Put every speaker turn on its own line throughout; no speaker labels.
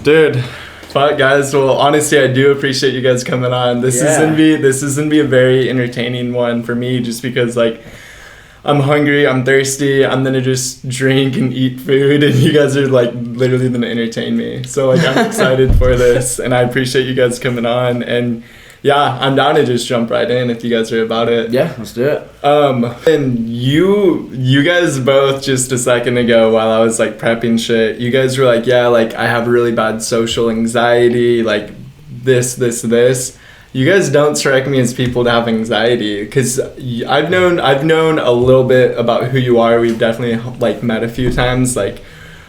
Dude. But guys, well, honestly, I do appreciate you guys coming on. This is gonna be a very entertaining one for me, just because like I'm hungry, I'm thirsty, I'm gonna just drink and eat food, and you guys are like literally gonna entertain me. So like I'm excited for this, and I appreciate you guys coming on. And yeah, I'm down to just jump right in if you guys are about it.
Yeah, let's do it.
And you guys both just a second ago while I was like prepping shit, you guys were like, yeah, like I have really bad social anxiety, like this. You guys don't strike me as people to have anxiety, because I've known a little bit about who you are. We've definitely like met a few times like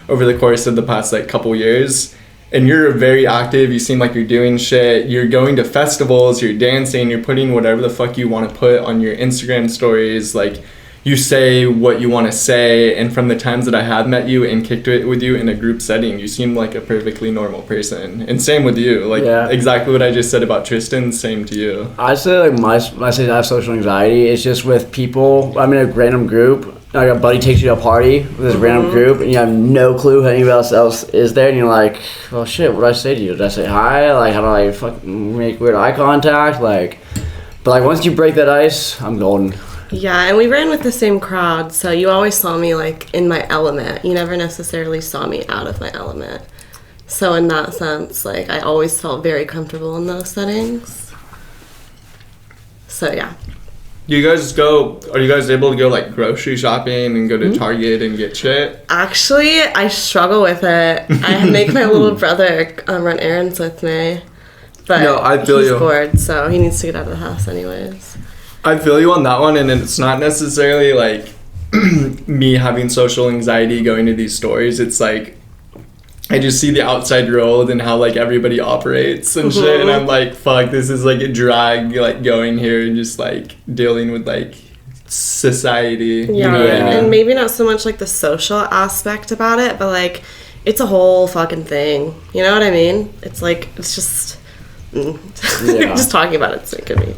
over the course of the past like couple years. And you're very active, you seem like you're doing shit, you're going to festivals, you're dancing, you're putting whatever the fuck you want to put on your Instagram stories, like, you say what you want to say, and from the times that I have met you and kicked it with you in a group setting, you seem like a perfectly normal person. And same with you, like, exactly what I just said about Trystan, same to you.
I'd say, like, when I say I have social anxiety, it's just with people, I'm in a random group, like a buddy takes you to a party with this random group, and you have no clue who anybody else is there, and you're like, well, shit, what did I say to you? Did I say hi? Like, how do I fucking make weird eye contact? Like, but like, once you break that ice, I'm golden.
Yeah, and we ran with the same crowd, so you always saw me, like, in my element. You never necessarily saw me out of my element. So in that sense, like, I always felt very comfortable in those settings. So, yeah.
Are you guys able to go like grocery shopping and go to Target and get shit?
Actually, I struggle with it. I make my little brother run errands with me. But
no, I feel
he's bored, so he needs to get out of the house anyways.
I feel you on that one, and it's not necessarily like me having social anxiety going to these stores. It's like I just see the outside world and how like everybody operates and shit, and I'm like, fuck, this is like a drag, like going here and just like dealing with like society.
Yeah,
you know what I mean?
And maybe not so much like the social aspect about it, but like it's a whole fucking thing. You know what I mean? It's like it's just just talking about it's making me.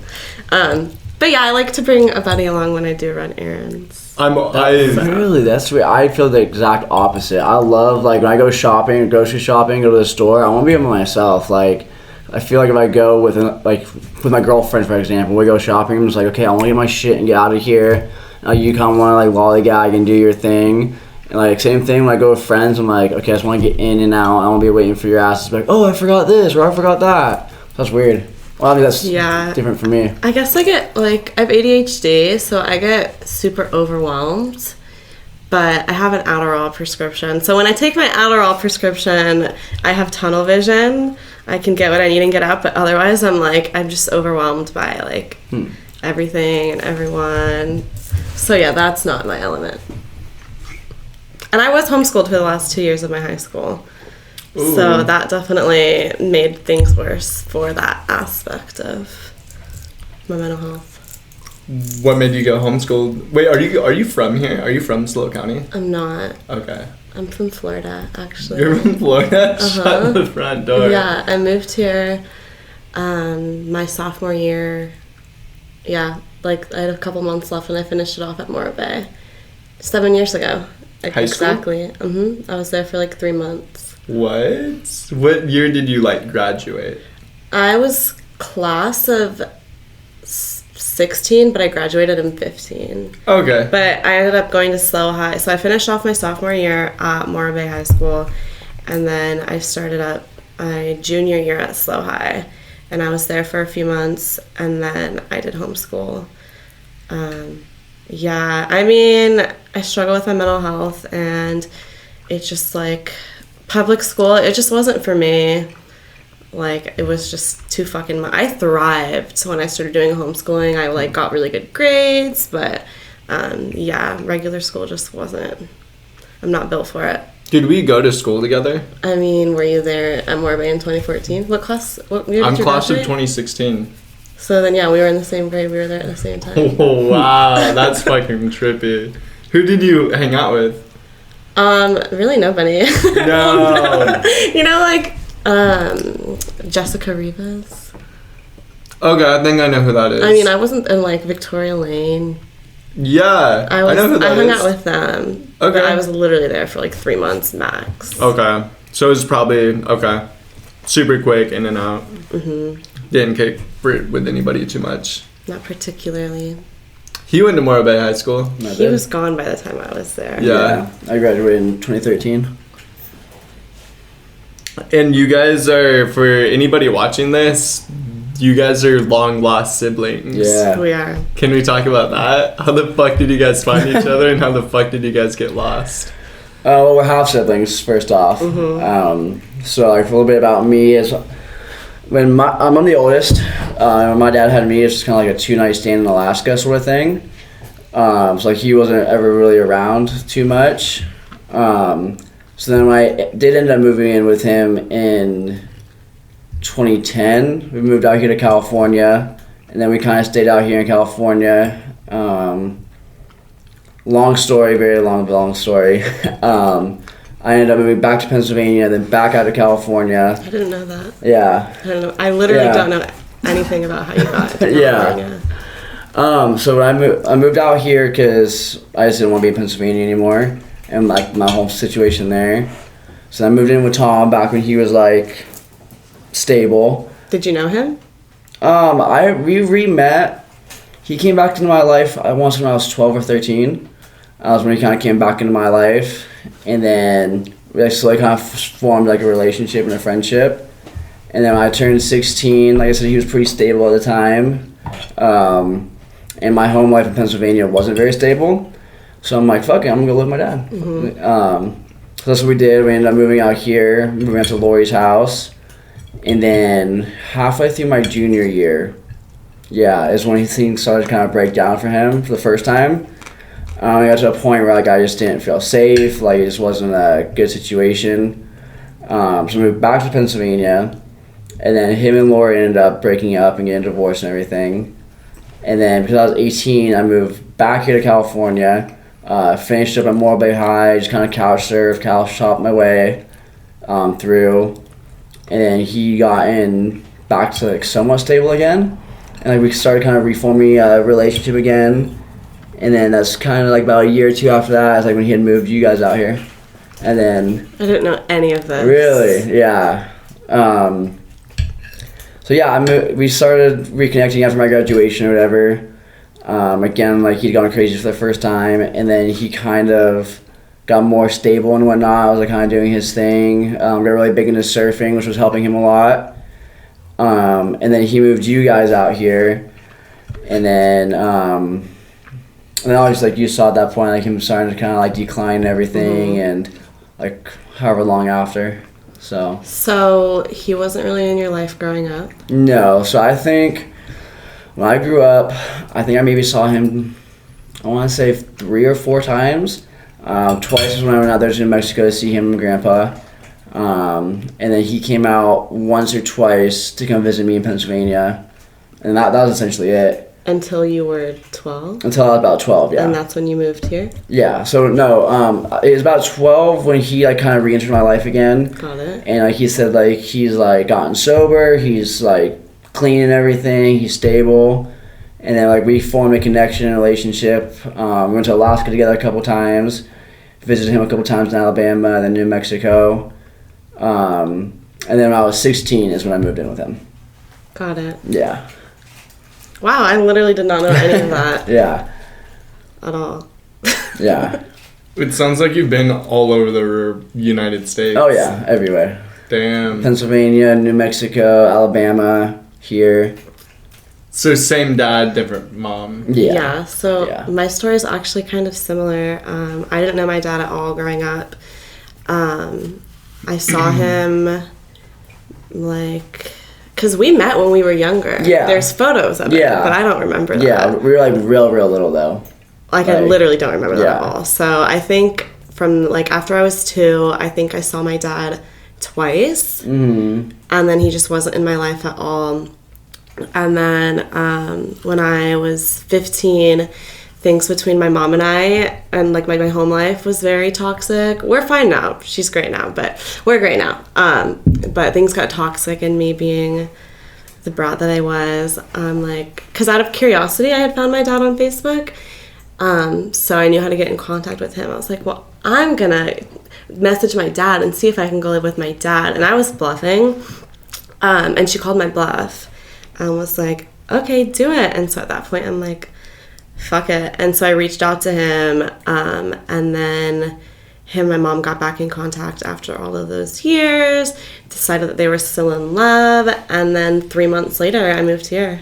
But yeah, I like to bring a buddy along when I do run errands.
Really, that's weird. I feel the exact opposite. I love, like, when I go shopping, grocery shopping, go to the store, I want to be by myself. Like, I feel like if I go with my girlfriend, for example, we go shopping, I'm just like, okay, I want to get my shit and get out of here. You kind of want to, like, lollygag and do your thing. And, like, same thing when I go with friends, I'm like, okay, I just want to get in and out. I don't want to be waiting for your ass to be like, oh, I forgot this, or I forgot that. That's weird. Well, I mean, that's different for me.
I guess I get, like, I have ADHD, so I get super overwhelmed, but I have an Adderall prescription. So when I take my Adderall prescription, I have tunnel vision. I can get what I need and get out, but otherwise I'm just overwhelmed by, like, everything and everyone. So, yeah, that's not my element. And I was homeschooled for the last 2 years of my high school. Ooh. So that definitely made things worse for that aspect of my mental health.
What made you go homeschooled? Wait, are you from here? Are you from SLO County?
I'm not.
Okay.
I'm from Florida, actually.
You're from Florida? Shut the front door.
Yeah, I moved here my sophomore year. Yeah, like I had a couple months left and I finished it off at Morro Bay 7 years ago.
High school?
Exactly. I was there for like 3 months.
What year did you like graduate?
I was class of 16, but I graduated in 15.
Okay.
But I ended up going to SLO High. So I finished off my sophomore year at Morro Bay High School, and then I started up my junior year at SLO High, and I was there for a few months, and then I did homeschool. Yeah, I mean, I struggle with my mental health, and it's just like public school, it just wasn't for me. Like, it was just too fucking much. I thrived when I started doing homeschooling. I, like, got really good grades, but, yeah, regular school just wasn't. I'm not built for it.
Did we go to school together?
I mean, were you there at Morro Bay in 2014? What year
I'm
did you
class of
graduate?
2016.
So then, yeah, we were in the same grade. We were there at the same time.
Oh, wow. That's fucking trippy. Who did you hang out with?
Really nobody.
No.
You know, like, Jessica Rivas.
Okay, I think I know who that is.
I mean, I wasn't in, like, Victoria Lane.
Yeah, I know who that is.
I hung out with them.
Okay.
But I was literally there for, like, 3 months max.
Okay. So it was probably, okay, super quick, in and out. Didn't kick with anybody too much.
Not particularly.
He went to Morro Bay High School.
He was gone by the time I was there.
Yeah.
I graduated in 2013.
And you guys are, for anybody watching this, you guys are long lost siblings.
Yeah.
We are.
Can we talk about that? How the fuck did you guys find each other, and how the fuck did you guys get lost?
Well, we're half siblings, first off. So, like, a little bit about me is when I'm the oldest. When my dad had me, it's just kind of like a 2-night stand in Alaska sort of thing. So, like, he wasn't ever really around too much. So then I did end up moving in with him in 2010. We moved out here to California, and then we kind of stayed out here in California. Long story, very long story. I ended up moving back to Pennsylvania, then back out to California.
I didn't know that.
Yeah.
I don't know. I literally don't know anything about how you got to California.
So when I moved out here because I just didn't want to be in Pennsylvania anymore, and like my whole situation there. So I moved in with Tom back when he was like stable.
Did you know him?
We re-met. He came back into my life once when I was 12 or 13. That was when he kind of came back into my life, and then we actually kind of formed like a relationship and a friendship. And then when I turned 16, like I said, he was pretty stable at the time. And my home life in Pennsylvania wasn't very stable. So I'm like, fuck it, I'm gonna go live with my dad. So that's what we did. We ended up moving out here, moving out to Lori's house. And then halfway through my junior year, is when things started to kind of break down for him for the first time. I got to a point where like I just didn't feel safe, like it just wasn't a good situation. So we moved back to Pennsylvania, and then him and Lori ended up breaking up and getting divorced and everything. And then because I was 18, I moved back here to California, finished up at Morro Bay High, just kind of couch surfed, couch shop my way through. And then he got in back to like somewhat stable again. And like we started kind of reforming a relationship again. And then that's kind of like about a year or two after that, it's like when he had moved you guys out here. And then...
I didn't know any of this.
Really? Yeah. So yeah, we started reconnecting after my graduation or whatever. Again, like he'd gone crazy for the first time, and then he kind of got more stable and whatnot. I was like kind of doing his thing. Got really big into surfing, which was helping him a lot. And then he moved you guys out here, and then obviously like you saw at that point, like him starting to kind of like decline and everything, and like however long after. So
he wasn't really in your life growing up?
No. So I think when I grew up, I think I maybe saw him, I want to say 3 or 4 times. Twice was when I went out there to New Mexico to see him and Grandpa. And then he came out once or twice to come visit me in Pennsylvania. And that was essentially it.
Until you were 12?
Until I was about 12, yeah.
And that's when you moved here?
Yeah, so no, it was about 12 when he like kind of re-entered my life again.
Got it.
And like he said, like he's like gotten sober, he's like clean and everything, he's stable. And then like we formed a connection and relationship. We went to Alaska together a couple times, visited him a couple times in Alabama, then New Mexico. And then when I was 16 is when I moved in with him.
Got it.
Yeah.
Wow, I literally did not know any of that.
Yeah.
At all.
Yeah.
It sounds like you've been all over the United States.
Oh yeah, everywhere.
Damn.
Pennsylvania, New Mexico, Alabama, here.
So
same dad, different mom.
Yeah. My story is actually kind of similar. I didn't know my dad at all growing up. I saw him like... Because we met when we were younger. Yeah. There's photos of it, but I don't remember that.
Yeah, we were like real little though.
Like I literally don't remember that at all. So I think from like after I was 2, I think I saw my dad twice. Mm-hmm. And then he just wasn't in my life at all. And then when I was 15, things between my mom and I and like my home life was very toxic. We're fine now. She's great now, but we're great now. But things got toxic, and me being the brat that I was, like, because out of curiosity, I had found my dad on Facebook. So I knew how to get in contact with him. I was like, well, I'm gonna message my dad and see if I can go live with my dad. And I was bluffing. And she called my bluff and was like, okay, do it. And so at that point, I'm like, fuck it. And so I reached out to him, and then him and my mom got back in contact after all of those years, decided that they were still in love, and then 3 months later, I moved here.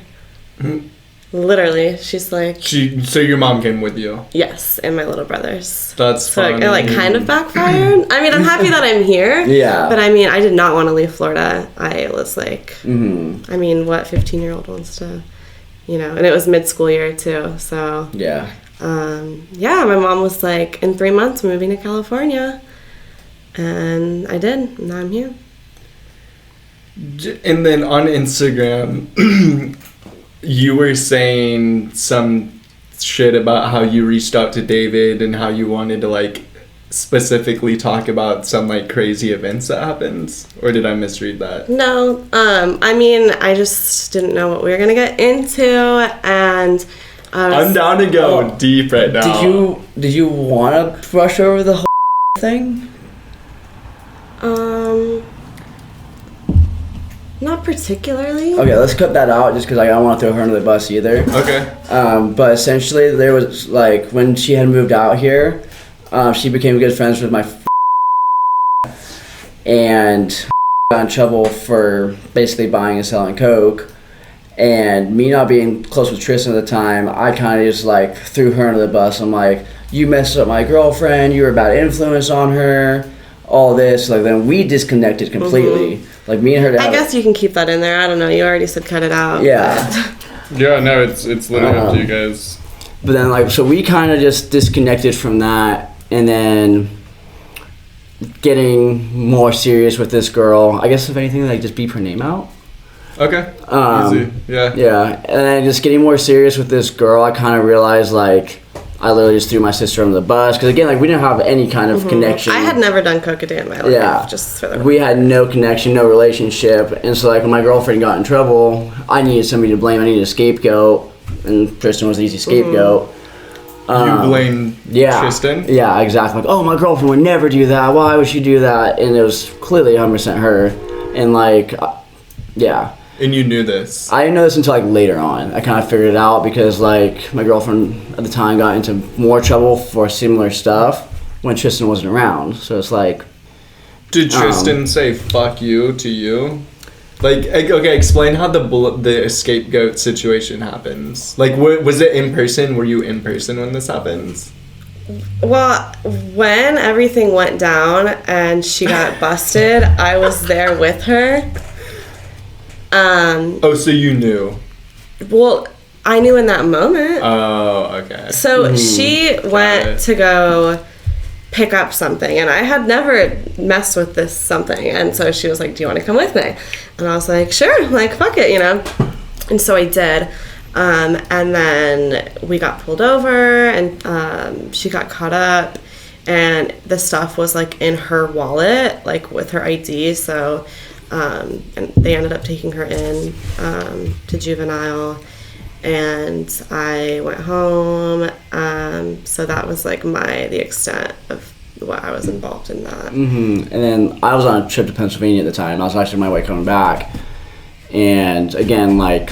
Mm-hmm. Literally, she's like...
So your mom came with you?
Yes, and my little brothers.
That's funny.
So it kind of backfired. I mean, I'm happy that I'm here.
Yeah.
But I mean, I did not want to leave Florida. I was like... Mm-hmm. I mean, what 15-year-old wants to... and it was mid-school year too, so...
Yeah.
My mom was like, in 3 months, moving to California. And I did. Now I'm here.
And then on Instagram... You were saying some shit about how you reached out to David and how you wanted to, like, specifically talk about some, like, crazy events that happened? Or did I misread that?
No. I mean, I just didn't know what we were going to get into, and...
I'm down to go deep right now.
Did you want to brush over the whole thing?
Not particularly.
Okay, let's cut that out just because I don't want to throw her under the bus either.
Okay.
But essentially, there was, like, when she had moved out here, she became good friends with my and got in trouble for basically buying and selling coke. And me not being close with Trystan at the time, I kind of just, like, threw her under the bus. I'm like, you messed up my girlfriend, you were a bad influence on her, all this. Like, then we disconnected completely. Mm-hmm. Like, me and her...
I guess you can keep that in there. I don't know. You already said cut it out.
Yeah.
Yeah, no, it's literally up to you guys.
But then, like, so we kind of just disconnected from that, and then getting more serious with this girl. I guess, if anything, like, just beep her name out.
Okay. Easy. Yeah.
Yeah. And then just getting more serious with this girl, I kind of realized, like, I literally just threw my sister under the bus. Because, again, like, we didn't have any kind of connection.
I had never done coke a day in my life.
Yeah.
Just for the...
We had no connection, no relationship. And so, like, when my girlfriend got in trouble, I needed somebody to blame. I needed a scapegoat. And Trystan was the easy scapegoat.
You blamed Trystan?
Yeah, exactly. Like, oh, my girlfriend would never do that. Why would she do that? And it was clearly 100% her. And, like, yeah.
And you knew this?
I didn't know this until, like, later on. I kind of figured it out because, like, my girlfriend at the time got into more trouble for similar stuff when Trystan wasn't around. So it's like...
Did Trystan say fuck you to you? Like, okay, explain how the scapegoat situation happens. Like, was it in person? Were you in person when this happens?
Well, when everything went down and she got busted, I was there with her.
So you knew?
Well, I knew in that moment.
Oh, okay.
So she went to go pick up something, and I had never messed with this something, and so she was like, do you want to come with me? And I was like, sure, like, fuck it, and so I did. And then we got pulled over, and she got caught up, and the stuff was, like, in her wallet, like, with her ID, so... and they ended up taking her in to juvenile, and I went home. So that was, like, the extent of what I was involved in that. Mm-hmm.
And then I was on a trip to Pennsylvania at the time. I was actually on my way coming back, and again, like,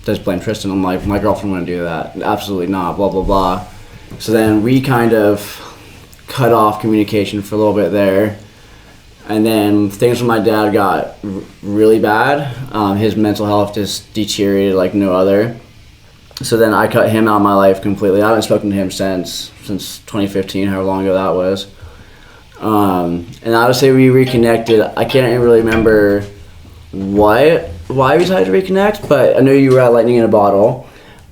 just blame Trystan. I'm like, my girlfriend wouldn't do that. Absolutely not. Blah blah blah. So then we kind of cut off communication for a little bit there. And then things with my dad got really bad. His mental health just deteriorated like no other. So then I cut him out of my life completely. I haven't spoken to him since 2015, however long ago that was. And I would say we reconnected. I can't really remember why we decided to reconnect, but I knew you were at Lightning in a Bottle.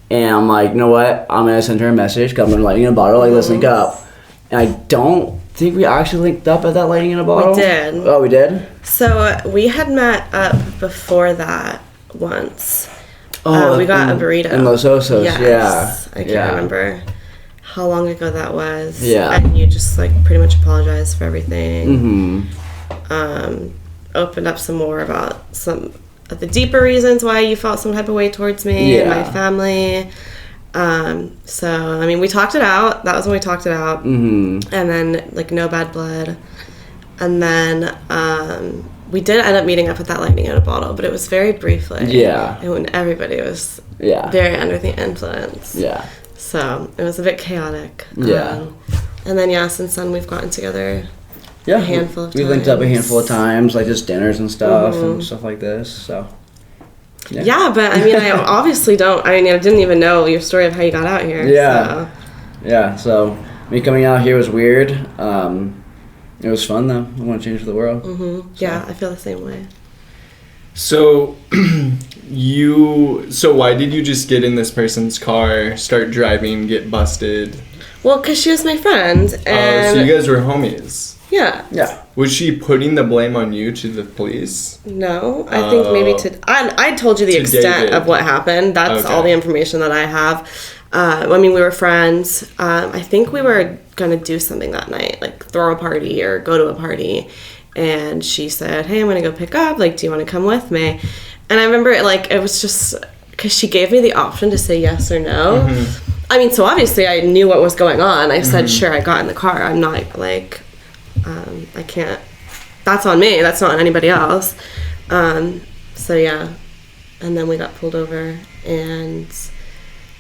And I'm like, you know what? I'm going to send her a message. I'm going to Lightning in a Bottle. Like, let's link up. And I don't think we actually linked up at that Lightning in a Bottle.
We did.
Oh, we did?
So we had met up before that once.
Oh,
we got a burrito.
In Los Osos,
yes. I can't remember how long ago that was.
Yeah.
And you just, like, pretty much apologized for everything. Mm-hmm. Opened up some more about some of the deeper reasons why you felt some type of way towards me and my family. So, I mean, we talked it out. That was when we talked it out.
Mm-hmm.
And then, like, no bad blood. And then we did end up meeting up at that Lightning in a Bottle, but it was very briefly.
Yeah.
And when everybody was
Yeah.
very under the influence.
Yeah.
So it was a bit chaotic.
Yeah.
And then, yeah, since then we've gotten together
Yeah.
a handful of
we
times.
linked up a handful of times, like just dinners and stuff and stuff like this. So.
Yeah, but I mean, I obviously don't. I mean, I didn't even know your story of how you got out here.
Yeah.
So.
Yeah. So me coming out here was weird. It was fun though. I want to change the world.
Mm-hmm. Yeah, I feel the same way.
So, so why did you just get in this person's car, start driving, get busted?
Well, because she was my friend, and
So you guys were homies.
yeah.
Yeah.
Was she putting the blame on you to the police?
No, I think maybe I told you the
To
extent
David.
of what happened. That's
Okay.
all the information that I have. I mean, we were friends. I think we were gonna do something that night, like throw a party or go to a party. And she said, "Hey, I'm gonna go pick up. Like, do you want to come with me?" And I remember, like, it was just because she gave me the option to say yes or no.
Mm-hmm.
I mean, so obviously I knew what was going on. I said, "Sure." I got in the car. I'm not like, I can't. That's on me. That's not on anybody else. So yeah, and then we got pulled over, and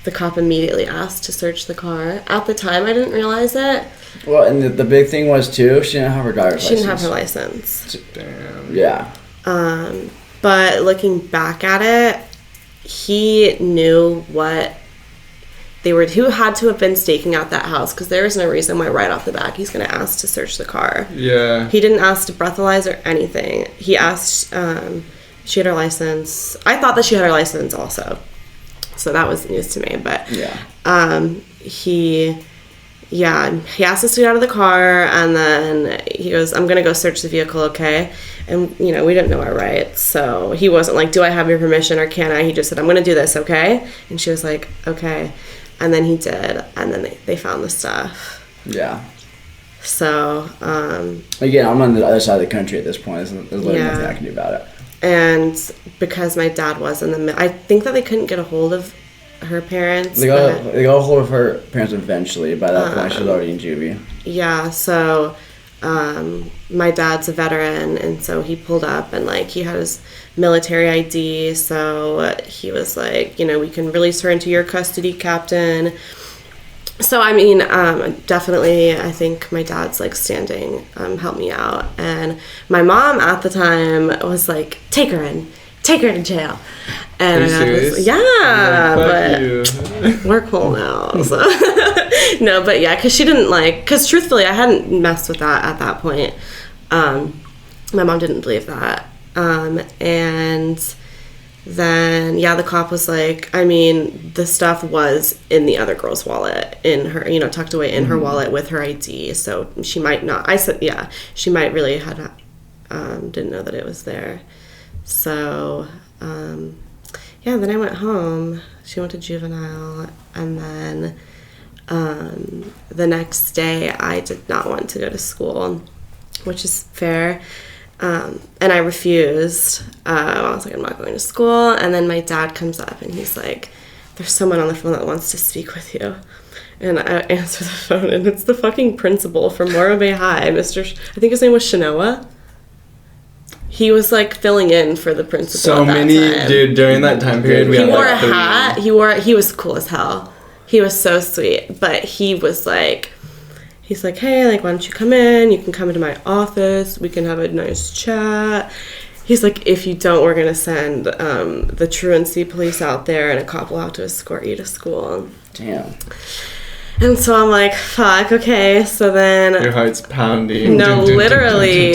the cop immediately asked to search the car. At the time, I didn't realize it.
Well, and the big thing was too, she didn't have her driver's license.
She didn't have her license.
Damn.
Yeah.
But looking back at it, he knew what they were, who had to have been staking out that house, because there was no reason why right off the bat he's going to ask to search the car.
Yeah.
He didn't ask to breathalyze or anything. He asked, she had her license. I thought that she had her license also. So that was news to me. But
Yeah.
he asked us to get out of the car, and then he goes, "I'm going to go search the vehicle, okay?" And, you know, we didn't know our rights. So he wasn't like, "Do I have your permission or can I?" He just said, "I'm going to do this, okay?" And she was like, "Okay." And then he did. And then they found the stuff.
Yeah.
So,
Again, I'm on the other side of the country at this point. There's literally
Yeah.
nothing I can do about it.
and because my dad was in the middle, I think that they couldn't get a hold of her parents.
They
but-
got a hold of her parents eventually. By that point, she was already in juvie.
Yeah, so my dad's a veteran, and so he pulled up, and like he had his military ID, so he was like, you know, "We can release her into your custody, Captain." So I mean, definitely, I think my dad's like standing helped me out, and my mom at the time was like, take her to jail. And
Are you
my dad was
serious?
like, yeah,
Fuck
but
you.
we're cool now. So. No, but yeah, because truthfully, I hadn't messed with that at that point. My mom didn't believe that. And then, yeah, the cop was like, I mean, the stuff was in the other girl's wallet, in her, you know, tucked away in her wallet with her ID. So she might not, I said, yeah, she might really had, didn't know that it was there. So, yeah, then I went home. She went to juvenile, and then the next day I did not want to go to school, which is fair. And I refused. I was like, I'm not going to school. And then my dad comes up and he's like, "There's someone on the phone that wants to speak with you." And I answer the phone, and it's the fucking principal from Morro Bay High, I think his name was Shinoa. He was like filling in for the principal.
So
at that
many,
time.
dude, during that time period, we
He
had
wore a
like 3.
hat. He was cool as hell. He was so sweet. But he was like, he's like, "Hey, like, why don't you come in? You can come into my office. We can have a nice chat." He's like, "If you don't, we're gonna send the truancy police out there, and a cop will have to escort you to school."
Damn.
And so I'm like, "Fuck, okay." So then,
Your heart's pounding.
no, literally,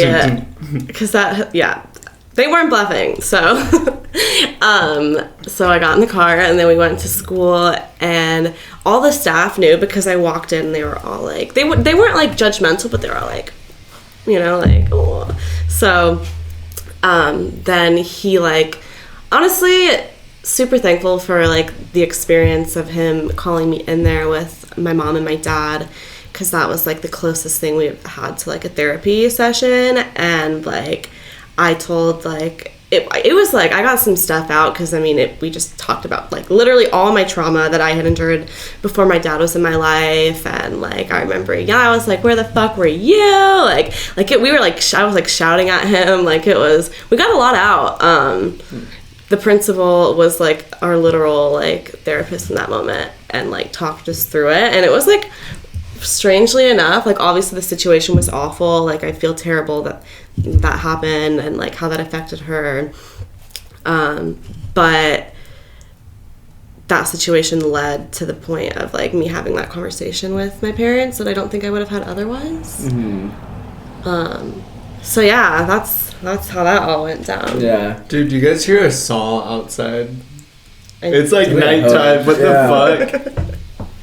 because they weren't bluffing. So, so I got in the car, and then we went to school, and all the staff knew because I walked in, and they were all like, they weren't like judgmental, but they were all like, you know, like, oh. So, then he like, honestly, super thankful for like the experience of him calling me in there with my mom and my dad, because that was like the closest thing we've had to like a therapy session. And like I told like it was like I got some stuff out because I mean we just talked about like literally all my trauma that I had endured before my dad was in my life, and like I remember I was like, where the fuck were you, we were like I was like shouting at him, like we got a lot out. The principal was like our literal like therapist in that moment and like talked us through it, and it was like strangely enough, like obviously the situation was awful, like I feel terrible that happened and like how that affected her, but that situation led to the point of like me having that conversation with my parents that I don't think I would have had otherwise. So yeah, that's how that all went down.
Yeah.
Dude, you guys hear a saw outside? It's like nighttime. What the fuck?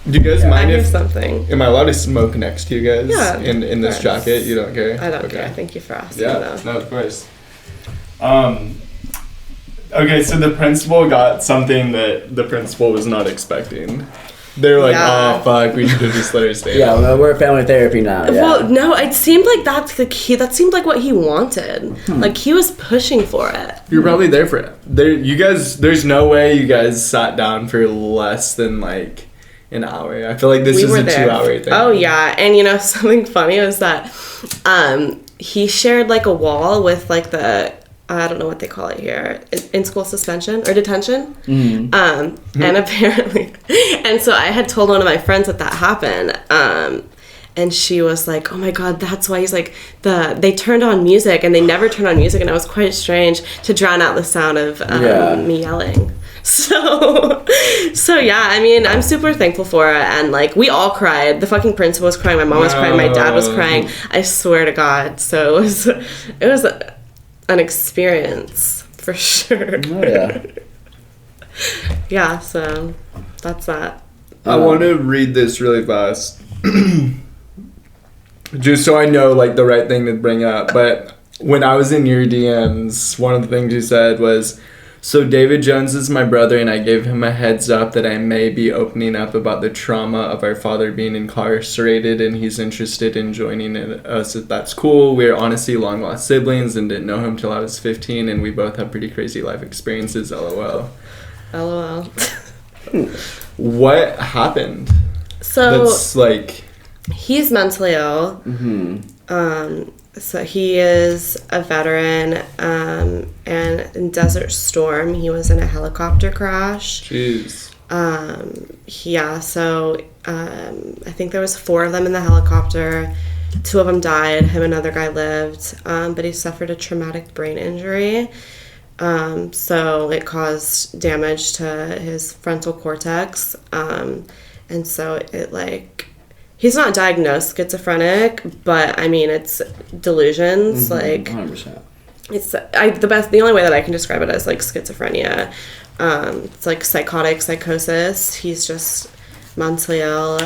Do you guys mind if
something?
Am I allowed to smoke next to you guys?
Yeah.
In this jacket? You don't care?
I don't care. Thank you for asking.
Yeah.
Though.
No, of course. Okay, so the principal got something that the principal was not expecting. They were like, "Oh fuck, we should have just let her stay."
Yeah, well, we're family therapy now. Yeah.
Well, no, it seemed like that's the key. That seemed like what he wanted. Like he was pushing for it.
You're probably there for it. You guys, there's no way you guys sat down for less than like an hour. I feel like this is a 2-hour thing.
Oh yeah, and you know something funny was that he shared like a wall with like the I don't know what they call it here, in school suspension or detention. And apparently, and so I had told one of my friends that happened. And she was like, "Oh my God, that's why he's like they turned on music and they never turned on music, and it was quite strange to drown out the sound of me yelling." So yeah, I mean, I'm super thankful for it, and like we all cried. The fucking principal was crying, my mom was crying, my dad was crying. I swear to God. So it was an experience for sure.
Oh yeah.
Yeah. So that's that.
I want to read this really fast. Just so I know like the right thing to bring up. But when I was in your DMs, one of the things you said was, "So David Jones is my brother, and I gave him a heads up that I may be opening up about the trauma of our father being incarcerated, and he's interested in joining us if that's cool. We're honestly long lost siblings and didn't know him till I was 15, and we both have pretty crazy life experiences, LOL."
LOL.
What happened?
So
That's like...
he's mentally ill. So he is a veteran, and in Desert Storm, he was in a helicopter crash.
Jeez.
I think there was 4 of them in the helicopter. 2 of them died. Him and another guy lived, but he suffered a traumatic brain injury. So it caused damage to his frontal cortex, and so it like... He's not diagnosed schizophrenic, but I mean it's delusions. Like
100%.
It's the only way that I can describe it as like schizophrenia. It's like psychotic psychosis. He's just mentally ill.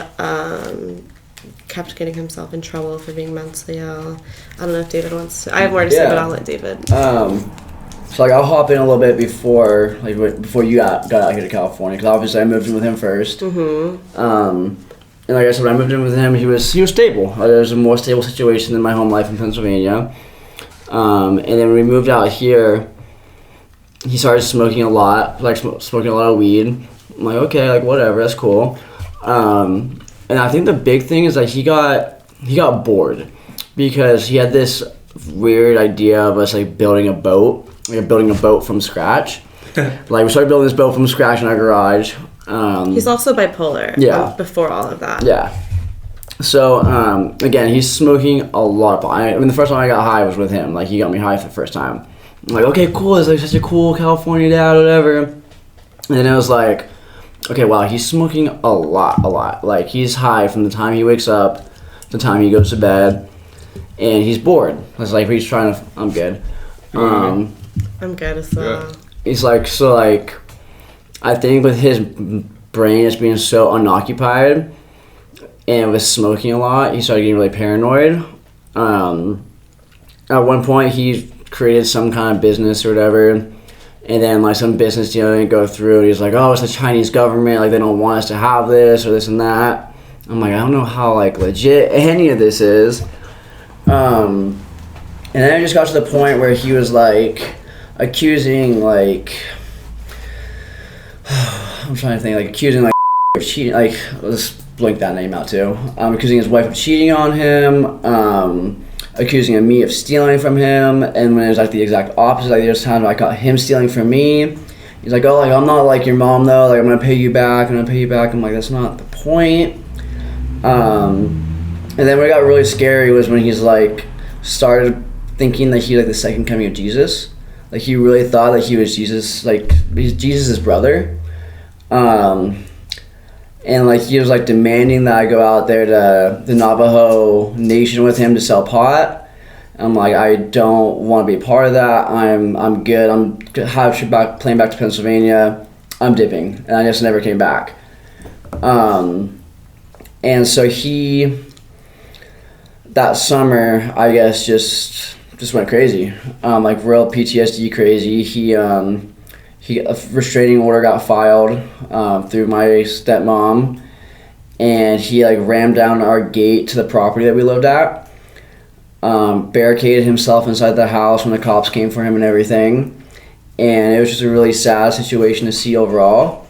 Kept getting himself in trouble for being mentally ill. I don't know if David wants to. I have more to say, but I'll let David.
So like I'll hop in a little bit before you got out here to California, because obviously I moved in with him first. And like I said, when I moved in with him, he was stable. There was a more stable situation than my home life in Pennsylvania. And then when we moved out here, he started smoking a lot, like smoking a lot of weed. I'm like, okay, like whatever, that's cool. And I think the big thing is that he got bored, because he had this weird idea of us like building a boat from scratch. Like we started building this boat from scratch in our garage.
He's also bipolar.
Yeah.
Before all of that.
Yeah. So again, he's smoking a lot. I mean, the first time I got high was with him. Like he got me high for the first time. I'm like, okay, cool. It's like such a cool California dad, whatever. And then I was like, okay, wow, he's smoking a lot. Like he's high from the time he wakes up to the time he goes to bed, and he's bored. It's like he's trying to. I'm good.
I'm good as well.
He's like, so like, I think with his brain just being so unoccupied and with smoking a lot, he started getting really paranoid. At one point, he created some kind of business or whatever, and then like some business deal didn't go through. And he's like, "Oh, it's the Chinese government. Like they don't want us to have this or this and that." I'm like, I don't know how like legit any of this is. And then it just got to the point where he was like, accusing like I'm trying to think, like accusing like of cheating, like let's blink that name out too. Accusing his wife of cheating on him, accusing me of stealing from him, and when it was like the exact opposite, like there's times I caught him stealing from me. He's like, oh, like I'm not like your mom though, like I'm gonna pay you back. I'm like, that's not the point. And then what got really scary was when he's like started thinking that he like the second coming of Jesus. Like he really thought that he was Jesus, like he's Jesus' brother. And like he was like demanding that I go out there to the Navajo Nation with him to sell pot. I'm like, I don't want to be a part of that. I'm good. I'm plane back to Pennsylvania. I'm dipping, and I just never came back. And so he, that summer, I guess just went crazy. Like real PTSD crazy. He a restraining order got filed through my stepmom, and he like rammed down our gate to the property that we lived at, barricaded himself inside the house when the cops came for him and everything, and it was just a really sad situation to see overall.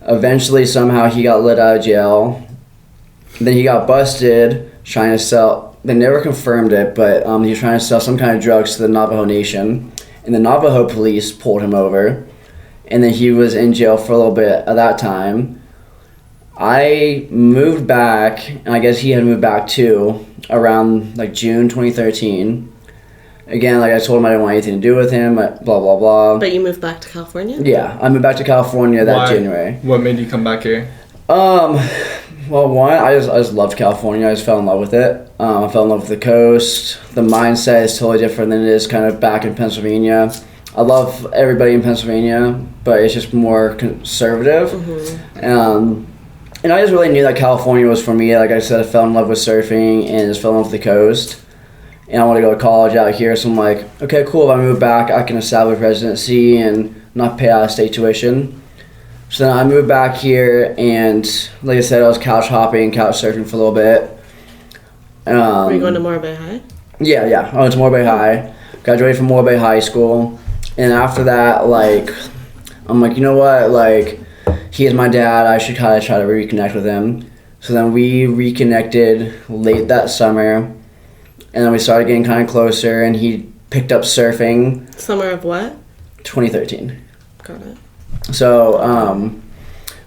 Eventually, somehow he got let out of jail. Then he got busted trying to sell, they never confirmed it, but he was trying to sell some kind of drugs to the Navajo Nation, and the Navajo police pulled him over. And then he was in jail for a little bit at that time. I moved back, and I guess he had moved back too, around like June 2013. Again, like I told him I didn't want anything to do with him, blah, blah, blah.
But you moved back to California?
Yeah, I moved back to California that January.
What made you come back here?
Well, one, I just loved California. I just fell in love with it. I fell in love with the coast. The mindset is totally different than it is kind of back in Pennsylvania. I love everybody in Pennsylvania, but it's just more conservative. Mm-hmm. And I just really knew that California was for me. Like I said, I fell in love with surfing and just fell in love with the coast. And I want to go to college out here, so I'm like, okay, cool. If I move back, I can establish residency and not pay out of state tuition. So then I moved back here, and like I said, I was couch hopping, couch surfing for a little bit.
Were you going to Morro Bay High?
Yeah. I went to Morro Bay High. Graduated from Morro Bay High School. And after that, like, I'm like, you know what? Like, he is my dad. I should kind of try to reconnect with him. So then we reconnected late that summer. And then we started getting kind of closer, and he picked up surfing.
Summer of what?
2013.
Got it.
So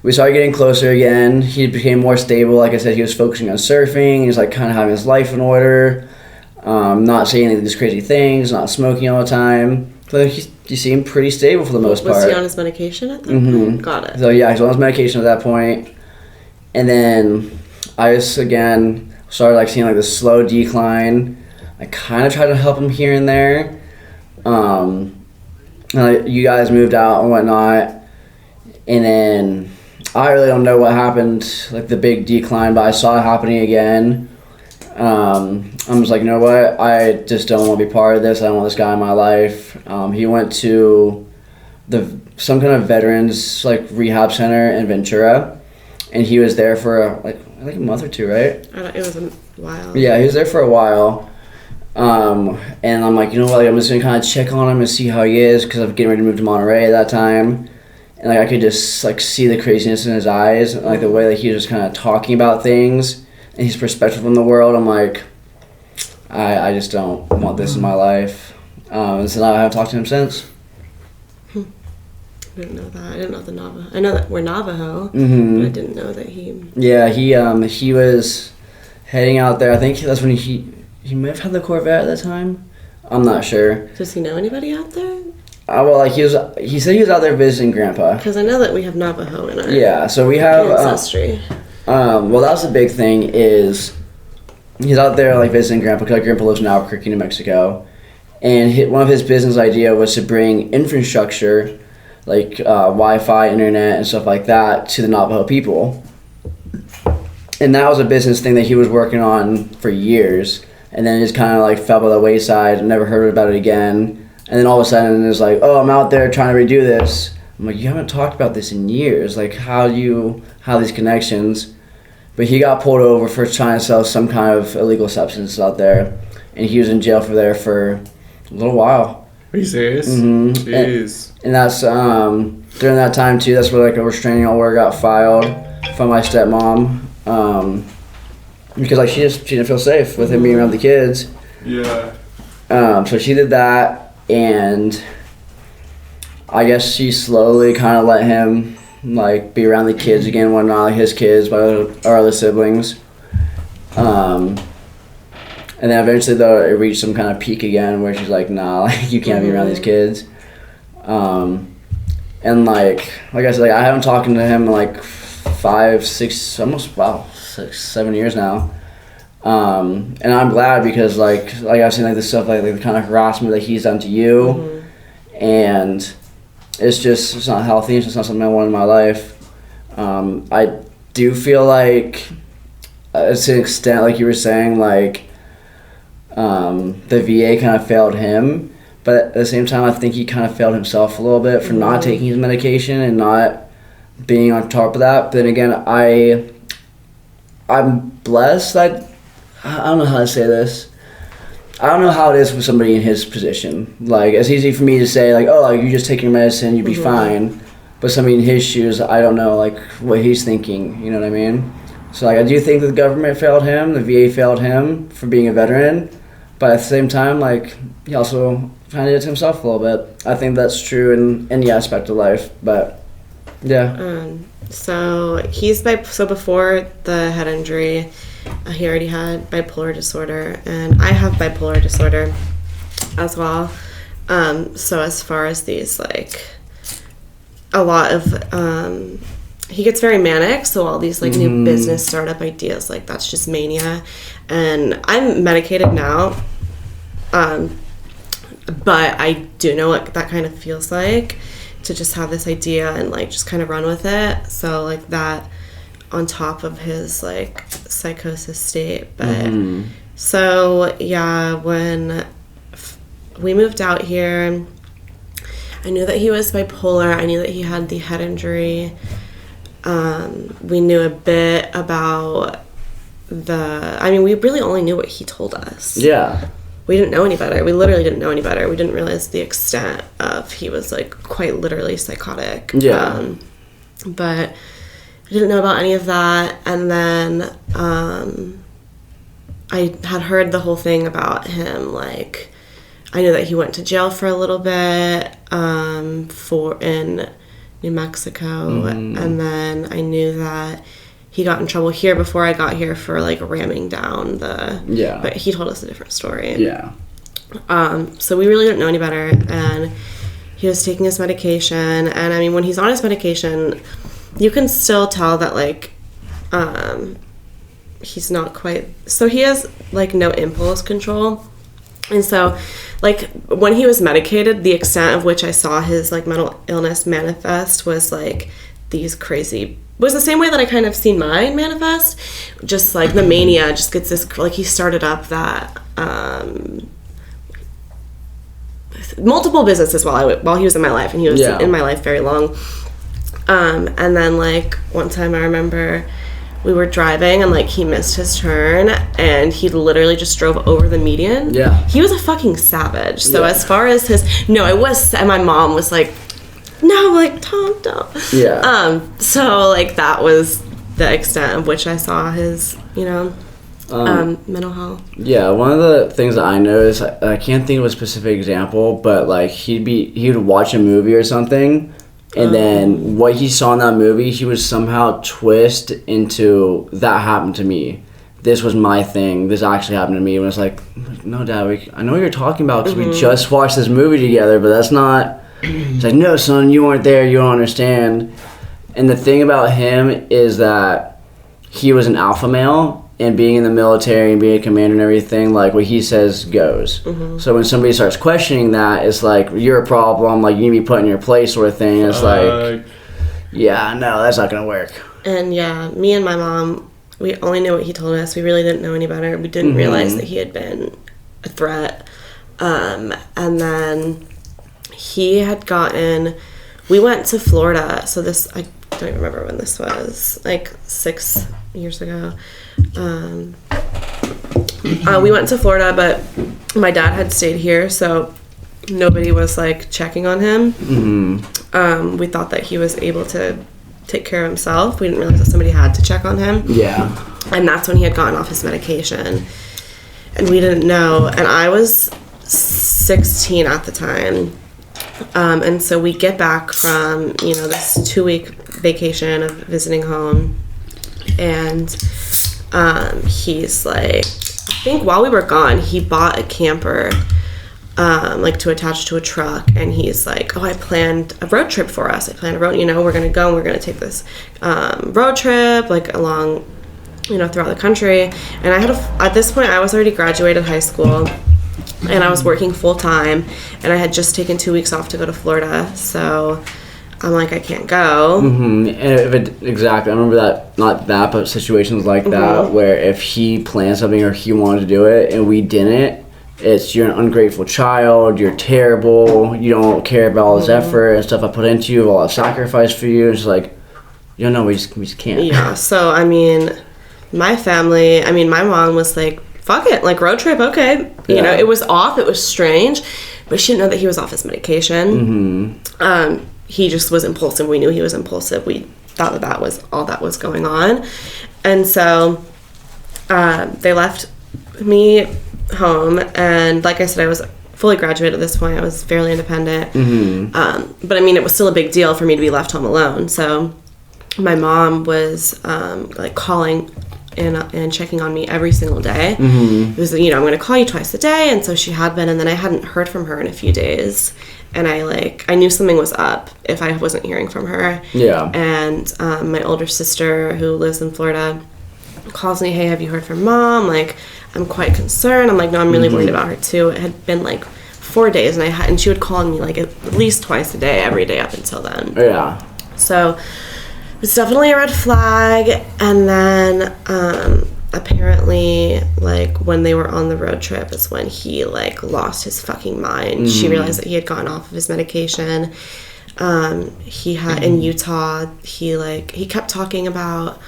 we started getting closer again. He became more stable. Like I said, he was focusing on surfing. He was like kind of having his life in order. Not saying any of these crazy things, not smoking all the time. But he seemed pretty stable for the most part.
Was he on his medication at that point? Got it.
So yeah, he was on his medication at that point. And then I just, again, started like seeing like this slow decline. I kind of tried to help him here and there. You guys moved out and whatnot. And then I really don't know what happened, like the big decline, but I saw it happening again. I'm just like, you know what? I just don't want to be part of this. I don't want this guy in my life. He went to some kind of veterans like rehab center in Ventura, and he was there for like a month or two, right?
It was a while.
Yeah, he was there for a while. And I'm like, you know what? Like, I'm just gonna kind of check on him and see how he is, because I'm getting ready to move to Monterey at that time. And like I could just like see the craziness in his eyes, and, like the way that he was just kind of talking about things and his perspective on the world. I'm like, I just don't want this in my life. And so now I haven't talked to him since.
I didn't know that. I didn't know the Navajo. I know that we're Navajo,
Mm-hmm.
but I didn't know that he.
Yeah, he was heading out there. I think that's when he may have had the Corvette at that time. I'm not sure.
Does he know anybody out there?
Well, like he said he was out there visiting Grandpa.
Because I know that we have Navajo in our
so we have
ancestry.
Well, that's the big thing is he's out there like visiting Grandpa, because Grandpa lives in Albuquerque, New Mexico, and one of his business idea was to bring infrastructure like Wi-Fi, internet, and stuff like that to the Navajo people. And that was a business thing that he was working on for years, and then it just kind of like fell by the wayside and never heard about it again. And then all of a sudden it's like, oh, I'm out there trying to redo this. I'm like, you haven't talked about this in years. Like, how these connections? But he got pulled over for trying to sell some kind of illegal substance out there, and he was in jail for a little while.
Are you serious?
Mm-hmm.
Jeez.
And that's during that time too. That's where like a restraining order got filed from my stepmom, because like she didn't feel safe with him being around the kids.
Yeah.
So she did that, and I guess she slowly kind of let him like be around the kids again, whatnot, like his kids, our other siblings. And then eventually, though, it reached some kind of peak again where she's like, nah, like, you can't be around these kids. And, like I said, like, I haven't talked to him in, like, 5, 6, almost, 6, 7 years now. And I'm glad because, like I've seen, like, this stuff, like the kind of harassment that he's done to you. And it's not healthy. It's just not something I want in my life. I do feel like, to an extent, like you were saying, like, the VA kind of failed him, but at the same time I think he kind of failed himself a little bit for not taking his medication and not being on top of that. But then again, I'm blessed that I don't know how to say this. I don't know how it is with somebody in his position. Like, it's easy for me to say, like, oh, like, you just take your medicine, you'd be fine. But somebody in his shoes, I don't know, like, what he's thinking, you know what I mean? So, like, I do think that the government failed him, the VA failed him for being a veteran. But at the same time, like, he also kind of did it to himself a little bit. I think that's true in any aspect of life, but, yeah.
So before the head injury, he already had bipolar disorder, and I have bipolar disorder as well. So as far as these, like, a lot of, he gets very manic, so all these, like, new business startup ideas, like, that's just mania. And I'm medicated now, but I do know what that kind of feels like, to just have this idea and, like, just kind of run with it. So, like, that on top of his, like, psychosis state. But so, yeah, when we moved out here, I knew that he was bipolar. I knew that he had the head injury. We knew a bit about we really only knew what he told us.
Yeah.
We didn't know any better. We literally didn't know any better. We didn't realize the extent of he was, like, quite literally psychotic.
Yeah.
But I didn't know about any of that. And then I had heard the whole thing about him. Like, I knew that he went to jail for a little bit in New Mexico. And then I knew that he got in trouble here before I got here for, like, ramming down but he told us a different story.
Yeah.
So we really didn't know any better, and he was taking his medication, and I mean, when he's on his medication, you can still tell that, like, he's not quite, so he has, like, no impulse control. And so, like, when he was medicated, the extent of which I saw his, like, mental illness manifest was, like, these crazy, was the same way that I kind of seen mine manifest. Just, like, the mania just gets this, like, he started up that multiple businesses while he was in my life, and he was in my life very long. And then, like, one time I remember we were driving and, like, he missed his turn and he literally just drove over the median.
Yeah.
He was a fucking savage. So as far as and my mom was like, no, like, Tom, don't.
Yeah.
So, like, that was the extent of which I saw his, mental health.
Yeah, one of the things that I noticed, I can't think of a specific example, but, like, he would watch a movie or something, and then what he saw in that movie, he would somehow twist into, that happened to me. This was my thing. This actually happened to me. And it's like, no, Dad, I know what you're talking about because we just watched this movie together, but that's not... It's like, no, son, you weren't there. You don't understand. And the thing about him is that he was an alpha male, and being in the military and being a commander and everything, like, what he says goes. So when somebody starts questioning that, it's like, you're a problem, like, you need to be put in your place sort of thing. And it's like, yeah, no, that's not going to work.
And, yeah, me and my mom, we only knew what he told us. We really didn't know any better. We didn't realize that he had been a threat. And then he had we went to Florida. So this, I don't even remember when this was, like 6 years ago. We went to Florida, but my dad had stayed here, so nobody was like checking on him.
Mm-hmm.
We thought that he was able to take care of himself. We didn't realize that somebody had to check on him.
Yeah.
And that's when he had gotten off his medication. And we didn't know. And I was 16 at the time. And so we get back from, you know, this 2-week vacation of visiting home. And he's like, I think while we were gone, he bought a camper, like to attach to a truck. And he's like, oh, I planned a road trip for us. You know, we're going to go and we're going to take this road trip, like along, you know, throughout the country. And I had at this point, I was already graduated high school. And I was working full time, and I had just taken 2 weeks off to go to Florida. So I'm like, I can't go.
Mm-hmm. And exactly. I remember that, not that, but situations like that where if he planned something or he wanted to do it and we didn't, it's you're an ungrateful child, you're terrible, you don't care about all this effort and stuff I put into you, all that sacrifice for you. It's like, you know, we just can't.
Yeah. So, I mean, my family, my mom was like, fuck it, like road trip, okay. You know, it was off, it was strange, but she didn't know that he was off his medication.
Mm-hmm.
He just was impulsive. We knew he was impulsive. We thought that was all that was going on. And so they left me home, and like I said, I was fully graduated at this point. I was fairly independent.
Mm-hmm.
But it was still a big deal for me to be left home alone. So my mom was like calling and checking on me every single day. It was, you know, I'm going to call you twice a day. And so she had been, and then I hadn't heard from her in a few days. And I knew something was up if I wasn't hearing from her.
Yeah.
And my older sister, who lives in Florida, calls me, hey, have you heard from Mom? Like, I'm quite concerned. I'm like, no, I'm really worried about her too. It had been like 4 days, and she would call me like at least twice a day, every day up until then.
Yeah.
So it's definitely a red flag. And then apparently, like, when they were on the road trip is when he like lost his fucking mind. She realized that he had gotten off of his medication. He had in Utah, he kept talking about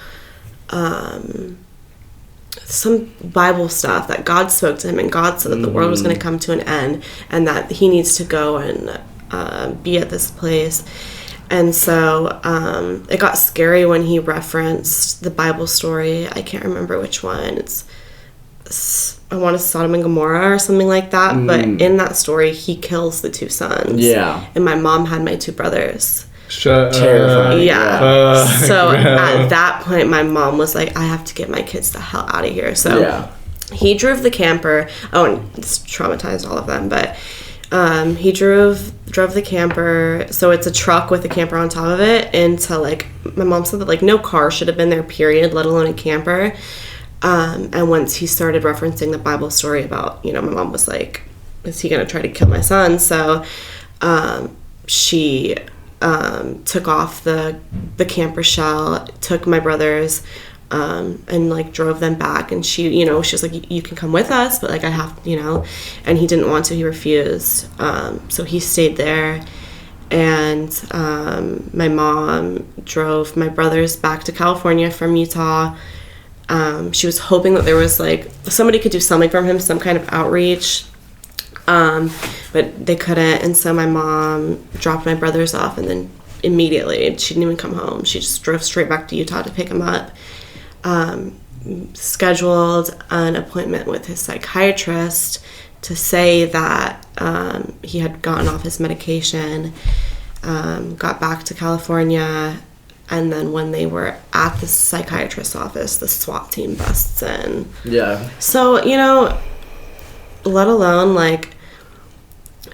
some Bible stuff, that God spoke to him and God said that the world was going to come to an end and that he needs to go and be at this place. And so it got scary when he referenced the Bible story. I can't remember which one. I want to Sodom and Gomorrah or something like that. But in that story, he kills the 2 sons.
Yeah.
And my mom had my 2 brothers.
Terrifying.
Yeah. So at that point, my mom was like, I have to get my kids the hell out of here. So he drove the camper. Oh, and this traumatized all of them. But he drove the camper, so it's a truck with a camper on top of it, into like, my mom said that like no car should have been there, period, let alone a camper. And once he started referencing the Bible story about, you know, my mom was like, is he gonna try to kill my son? So she took off the camper shell, took my brothers, and like drove them back, and she was like, you can come with us, but like I have, you know, and he didn't want to, he refused. So he stayed there, and my mom drove my brothers back to California from Utah. She was hoping that there was like somebody could do something from him, some kind of outreach, but they couldn't. And so my mom dropped my brothers off, and then immediately, she didn't even come home, she just drove straight back to Utah to pick him up. Scheduled an appointment with his psychiatrist to say that he had gotten off his medication, got back to California, and then when they were at the psychiatrist's office, the SWAT team busts in.
Yeah.
So, you know, let alone like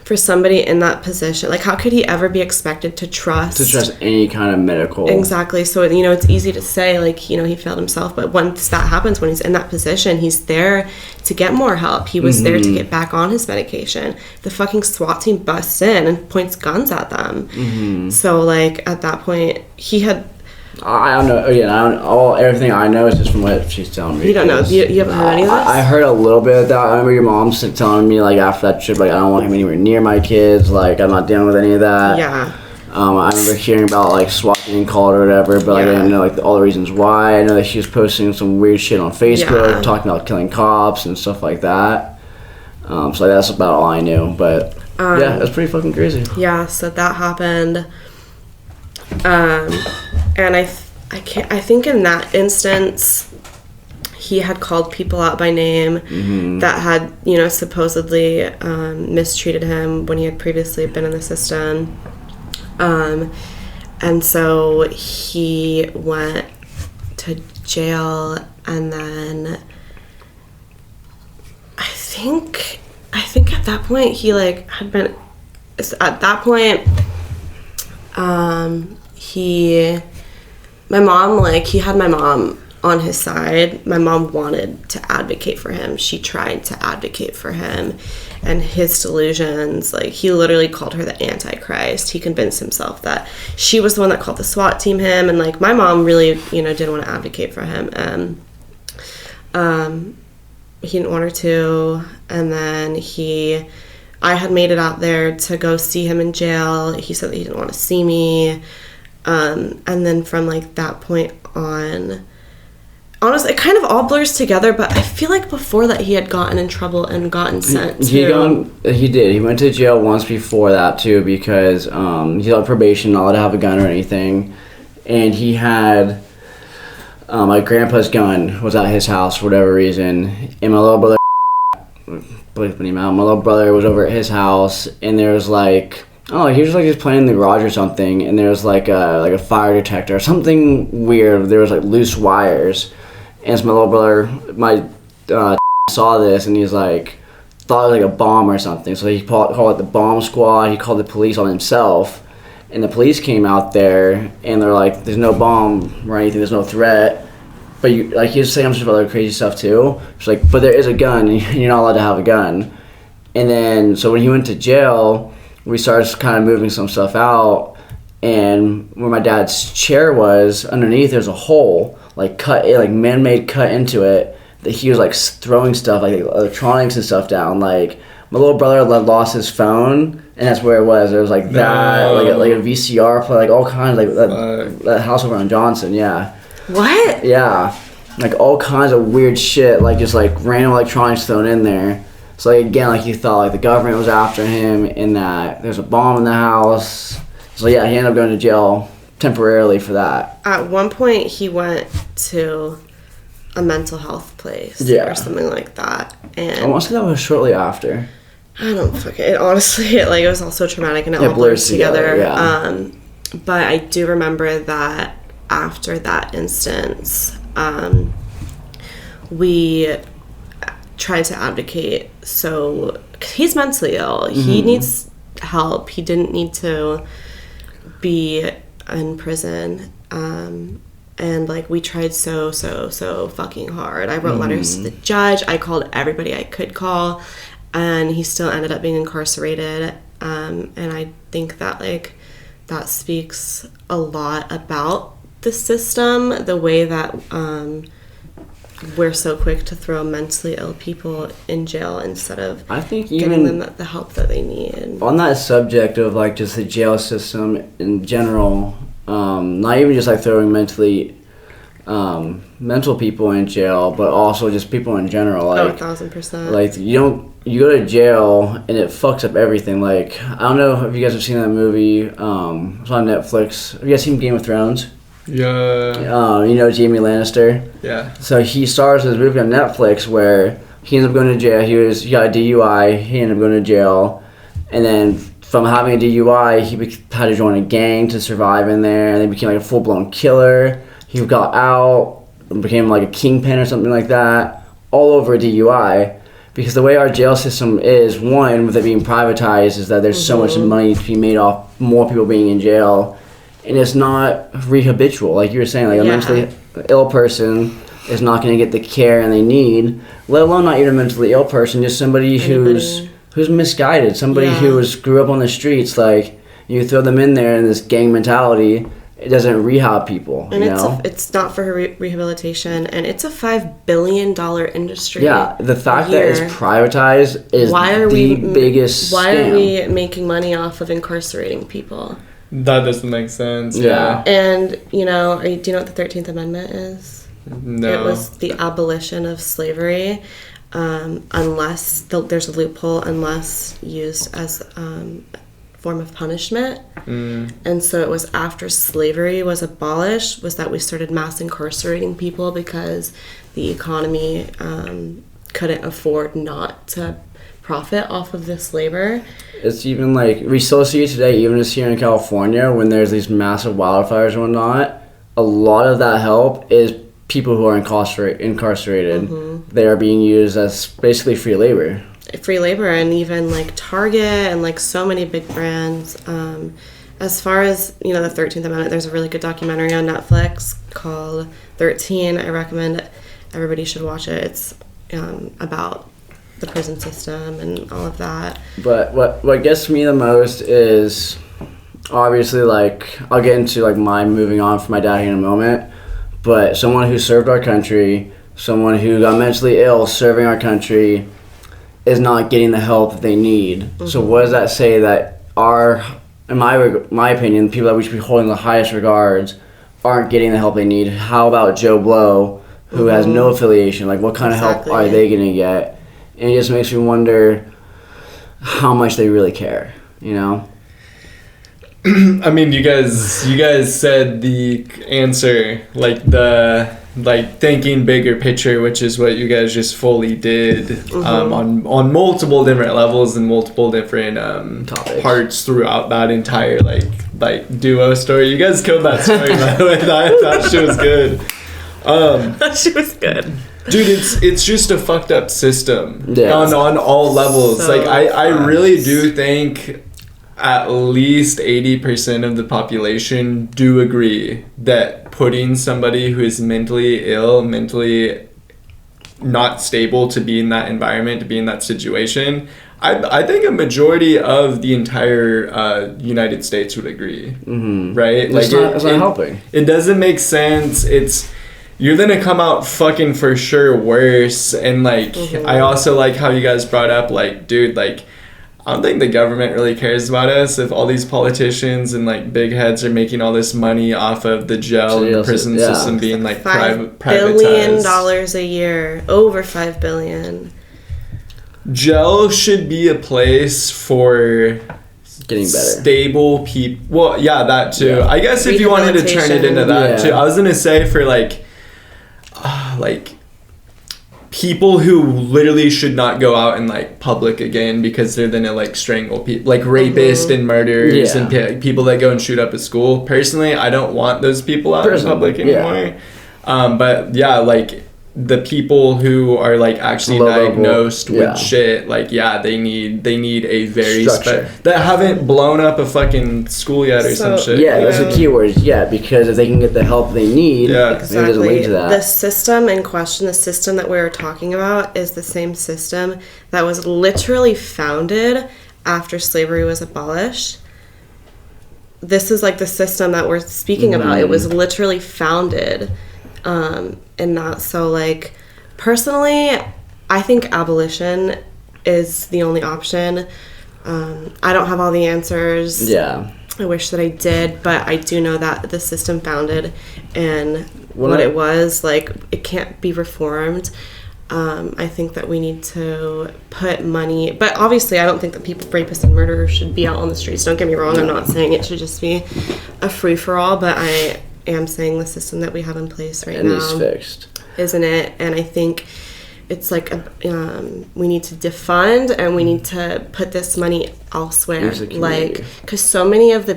for somebody in that position, like how could he ever be expected to trust
any kind of medical?
Exactly. So, you know, it's easy to say like, you know, he failed himself, but once that happens, when he's in that position, he's there to get more help. He was there to get back on his medication. The fucking SWAT team busts in and points guns at them. So like at that point, he had,
I don't know. Again, everything I know is just from what she's telling me.
You don't know. You haven't heard any of this?
I heard a little bit of that. I remember your mom telling me, like, after that trip, like, I don't want him anywhere near my kids. Like, I'm not dealing with any of that.
Yeah.
I remember hearing about, like, SWAT getting called or whatever, but like, I didn't know, like, all the reasons why. I know that she was posting some weird shit on Facebook, talking about killing cops and stuff like that. So that's about all I knew, but... Yeah, that's pretty fucking crazy.
Yeah, so that happened. And I think in that instance, he had called people out by name that had, supposedly mistreated him when he had previously been in the system. And so he went to jail, and then I think at that point he had been, at that point he had my mom on his side. My mom wanted to advocate for him. She tried to advocate for him, and his delusions, he literally called her the Antichrist. He convinced himself that she was the one that called the SWAT team him, and my mom really, didn't want to advocate for him. And he didn't want her to, and then I had made it out there to go see him in jail. He said that he didn't want to see me. And then from that point on, honestly, it kind of all blurs together, but I feel like before that he had gotten in trouble and gotten sent to...
He did. He went to jail once before that, too, because he had probation, not allowed to have a gun or anything. And he had... my grandpa's gun was at his house for whatever reason. And my little brother... My little brother was over at his house, and there was he was just playing in the garage or something, and there was a fire detector or something weird. There was loose wires, and so my little brother, saw this, and he's thought it was a bomb or something. So he called it the bomb squad. He called the police on himself, and the police came out there, and they're like, "There's no bomb or anything. There's no threat." But he was saying some other crazy stuff too. It's but there is a gun, and you're not allowed to have a gun. And then, so when he went to jail, we started kind of moving some stuff out, and where my dad's chair was, underneath there's a hole, man-made cut into it, that he was throwing stuff, electronics and stuff down. My little brother had lost his phone, and that's where it was. There was a VCR play, all kinds, that house over on Johnson, yeah.
What?
Yeah. All kinds of weird shit, just random electronics thrown in there. So again, he thought the government was after him, and that there's a bomb in the house. So yeah, he ended up going to jail temporarily for that. At
one point, he went to a mental health place or something like that. And
I want to say that was shortly after.
I don't fucking... Honestly, it was all so traumatic, and it all blurs together.
Yeah.
But I do remember that after that instance, we tried to advocate. So he's mentally ill. He needs help. He didn't need to be in prison. And we tried so fucking hard. I wrote letters to the judge. I called everybody I could call, and he still ended up being incarcerated. And I think that that speaks a lot about the system, the way that we're so quick to throw mentally ill people in jail instead of giving them the help that they need.
On that subject of just the jail system in general, not even just throwing mental people in jail, but also just people in general.
1,000%.
You go to jail and it fucks up everything. I don't know if you guys have seen that movie. It's on Netflix. Have you guys seen Game of Thrones?
Yeah.
Jaime Lannister?
Yeah.
So he stars this movie on Netflix where he ends up going to jail. He got a DUI. He ended up going to jail. And then from having a DUI, he had to join a gang to survive in there. And then became a full-blown killer. He got out and became a kingpin or something like that. All over a DUI. Because the way our jail system is, one, with it being privatized, is that there's so much money to be made off more people being in jail. And it's not rehabitual, like you were saying. A mentally ill person is not going to get the care and they need, let alone not even a mentally ill person, just somebody who's misguided, somebody who grew up on the streets. You throw them in there in this gang mentality, it doesn't rehab people.
And it's not for rehabilitation, and it's a $5 billion industry.
Yeah, the fact that it's privatized is biggest
Why
scam.
are we making money off of incarcerating people?
That doesn't make sense.
Yeah.
And, do you know what the 13th Amendment is?
No.
It was the abolition of slavery. unless there's a loophole, unless used as form of punishment. And so it was after slavery was abolished was that we started mass incarcerating people because the economy couldn't afford not to profit off of this labor.
It's even like, we still see it today, even just here in California, when there's these massive wildfires and whatnot, a lot of that help is people who are incarcerated. They are being used as basically free labor. And even like Target and like so many big brands. As far as, you know, the 13th Amendment, there's a really good documentary on Netflix called 13. I recommend everybody should watch it. It's about the prison system and all of that. But what gets me the most is obviously, like, I'll get into like my moving on from my dad here in a moment, but someone who served our country, someone who got mentally ill serving our country, is not getting the help that they need. So what does that say that in my opinion, people that we should be holding the highest regards aren't getting the help they need? How about Joe Blow, who has no affiliation? Like, what kind of help are they going to get? And it just makes me wonder how much they really care, you know?
I mean, you guys said the answer, like thinking bigger picture, which is what you guys just fully did on multiple different levels and multiple different parts throughout that entire like duo story. You guys killed that story, by the way. That shit was good.
That shit was good.
Dude, it's just a fucked up system on all levels.
So
like I really do think at least 80% of the population do agree that putting somebody who is mentally ill, mentally not stable to be in that environment, to be in that situation, I think a majority of the entire United States would agree, right?
Like it's not helping.
It doesn't make sense. You're gonna come out fucking for sure worse. And like, I also like how you guys brought up, like, dude, like, I don't think the government really cares about us if all these politicians and like big heads are making all this money off of the jail and prison system being like
$5
privatized.
billion a year, over $5 billion.
Jail should be a place for
getting better,
stable people. Well, yeah, that too. Yeah. I guess if you wanted to turn it into that too, I was gonna say for like people who literally should not go out in like public again because they're gonna like strangle people, like rapists and murderers and people that go and shoot up a school. Personally, I don't want those people out in public anymore. But yeah, like the people who are like actually diagnosed with shit, like they need a very that haven't blown up a fucking school yet or some shit.
That's the key word. Because if they can get the help they need,
exactly. It doesn't lead to that. The system in question, the system that we were talking about, is the same system that was literally founded after slavery was abolished. This is like the system that we're speaking about. It was literally founded in that. So like, personally, I think abolition is the only option. I don't have all the answers. I wish that I did, but I do know that the system founded and what it was, like, it can't be reformed. I think that we need to put money, but obviously I don't think that people, rapists and murderers, should be out on the streets. Don't get me wrong. I'm not saying it should just be a free-for-all, but I am saying the system that we have in place right now
is fixed,
isn't it? And I think it's like we need to defund and we need to put this money elsewhere, like, because so many of the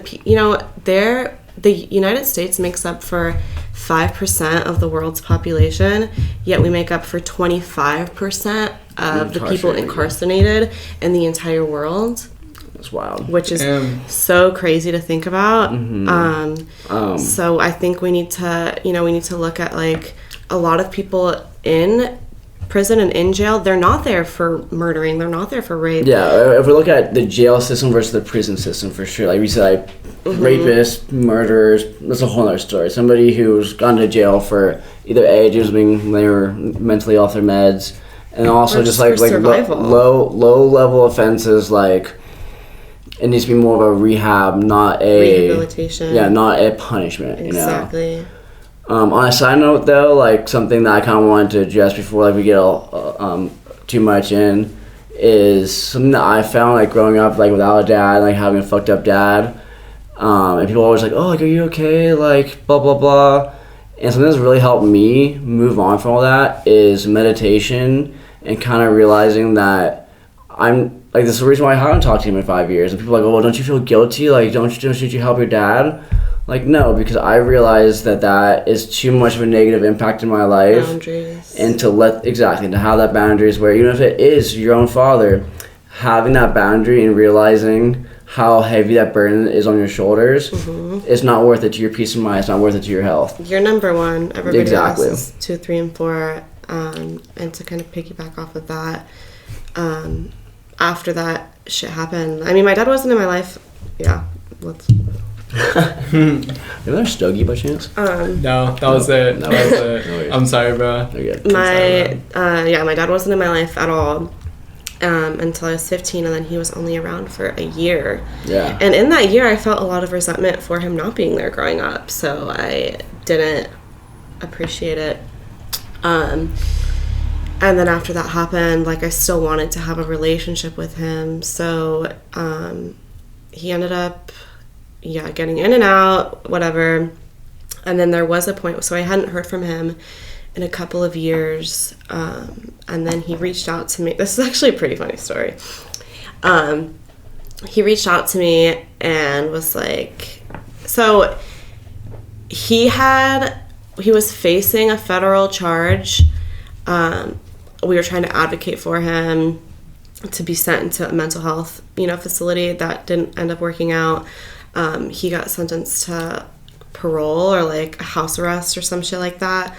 the United States makes up for 5% of the world's population, yet we make up for 25% of the people incarcerated in the entire world.
That's wild.
Which is so crazy to think about. So I think we need to look at, like, a lot of people in prison and in jail, they're not there for murdering, they're not there for rape.
If we look at the jail system versus the prison system, for sure, like we said, like, rapists, murderers, that's a whole other story. Somebody who's gone to jail for either they were mentally off their meds, and also just like low level offenses, like, it needs to be more of a rehab, not a rehabilitation. Not a punishment.
Exactly.
On a side note, though, like, something that I kind of wanted to address before, like, we get all too much in is something that I found, like, growing up, like, without a dad, like, having a fucked up dad. And people are always like, oh, like, are you okay? Like, blah, blah, blah. And something that's really helped me move on from all that is meditation and kind of realizing that I'm, like, this is the reason why I haven't talked to him in 5 years. And people are like, oh, well, don't you feel guilty? Like, don't you help your dad? Like, no, because I realized that is too much of a negative impact in my life.
Boundaries.
And to have that boundaries where even if it is your own father, having that boundary and realizing how heavy that burden is on your shoulders, it's not worth it to your peace of mind. It's not worth it to your health.
You're number one. Everybody
Exactly.
else is 2, 3, and 4. And to kind of piggyback off of that, after that shit happened, I mean, my dad wasn't in my life. Yeah, let's...
Is there a stogie by chance?
No, that was it. That was it.
No,
I'm sorry, bro.
My dad wasn't in my life at all until I was 15, and then he was only around for a year.
Yeah.
And in that year, I felt a lot of resentment for him not being there growing up, so I didn't appreciate it. And then after that happened, like, I still wanted to have a relationship with him, so he ended up getting in and out, whatever. And then there was a point, so I hadn't heard from him in a couple of years. And then he reached out to me. This is actually a pretty funny story. He reached out to me and was like, so he was facing a federal charge. We were trying to advocate for him to be sent into a mental health, facility. That didn't end up working out. He got sentenced to parole or like house arrest or some shit like that.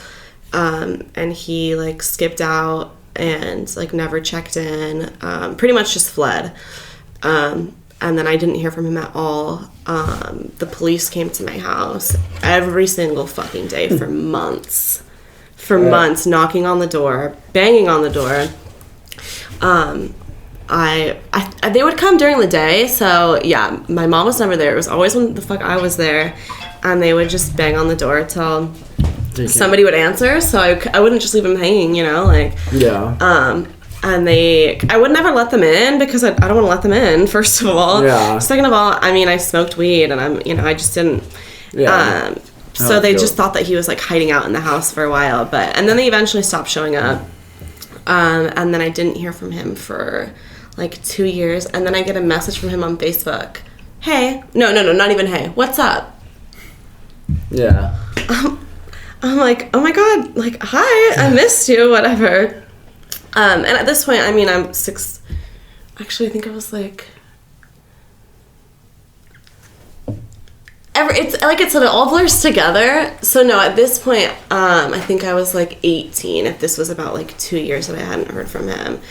And he like skipped out and like never checked in, pretty much just fled. And then I didn't hear from him at all. The police came to my house every single fucking day for months. Months, knocking on the door, banging on the door. They would come during the day, so yeah, my mom was never there. It was always when the fuck I was there, and they would just bang on the door till somebody would answer, so I wouldn't just leave them hanging,
Yeah.
And I would never let them in because I don't want to let them in, first of all.
Yeah.
Second of all, I mean, I smoked weed and I just didn't.
Yeah.
So they just thought that he was like hiding out in the house for a while, and then they eventually stopped showing up. And then I didn't hear from him for like 2 years, and then I get a message from him on Facebook. Hey. No, not even hey. What's up?
Yeah.
I'm like, oh my god, like, hi, I missed you, whatever. And at this point, I mean, I'm 6... Actually, I think I was like... It all blurs together. So no, at this point, I think I was like 18, if this was about like 2 years that I hadn't heard from him.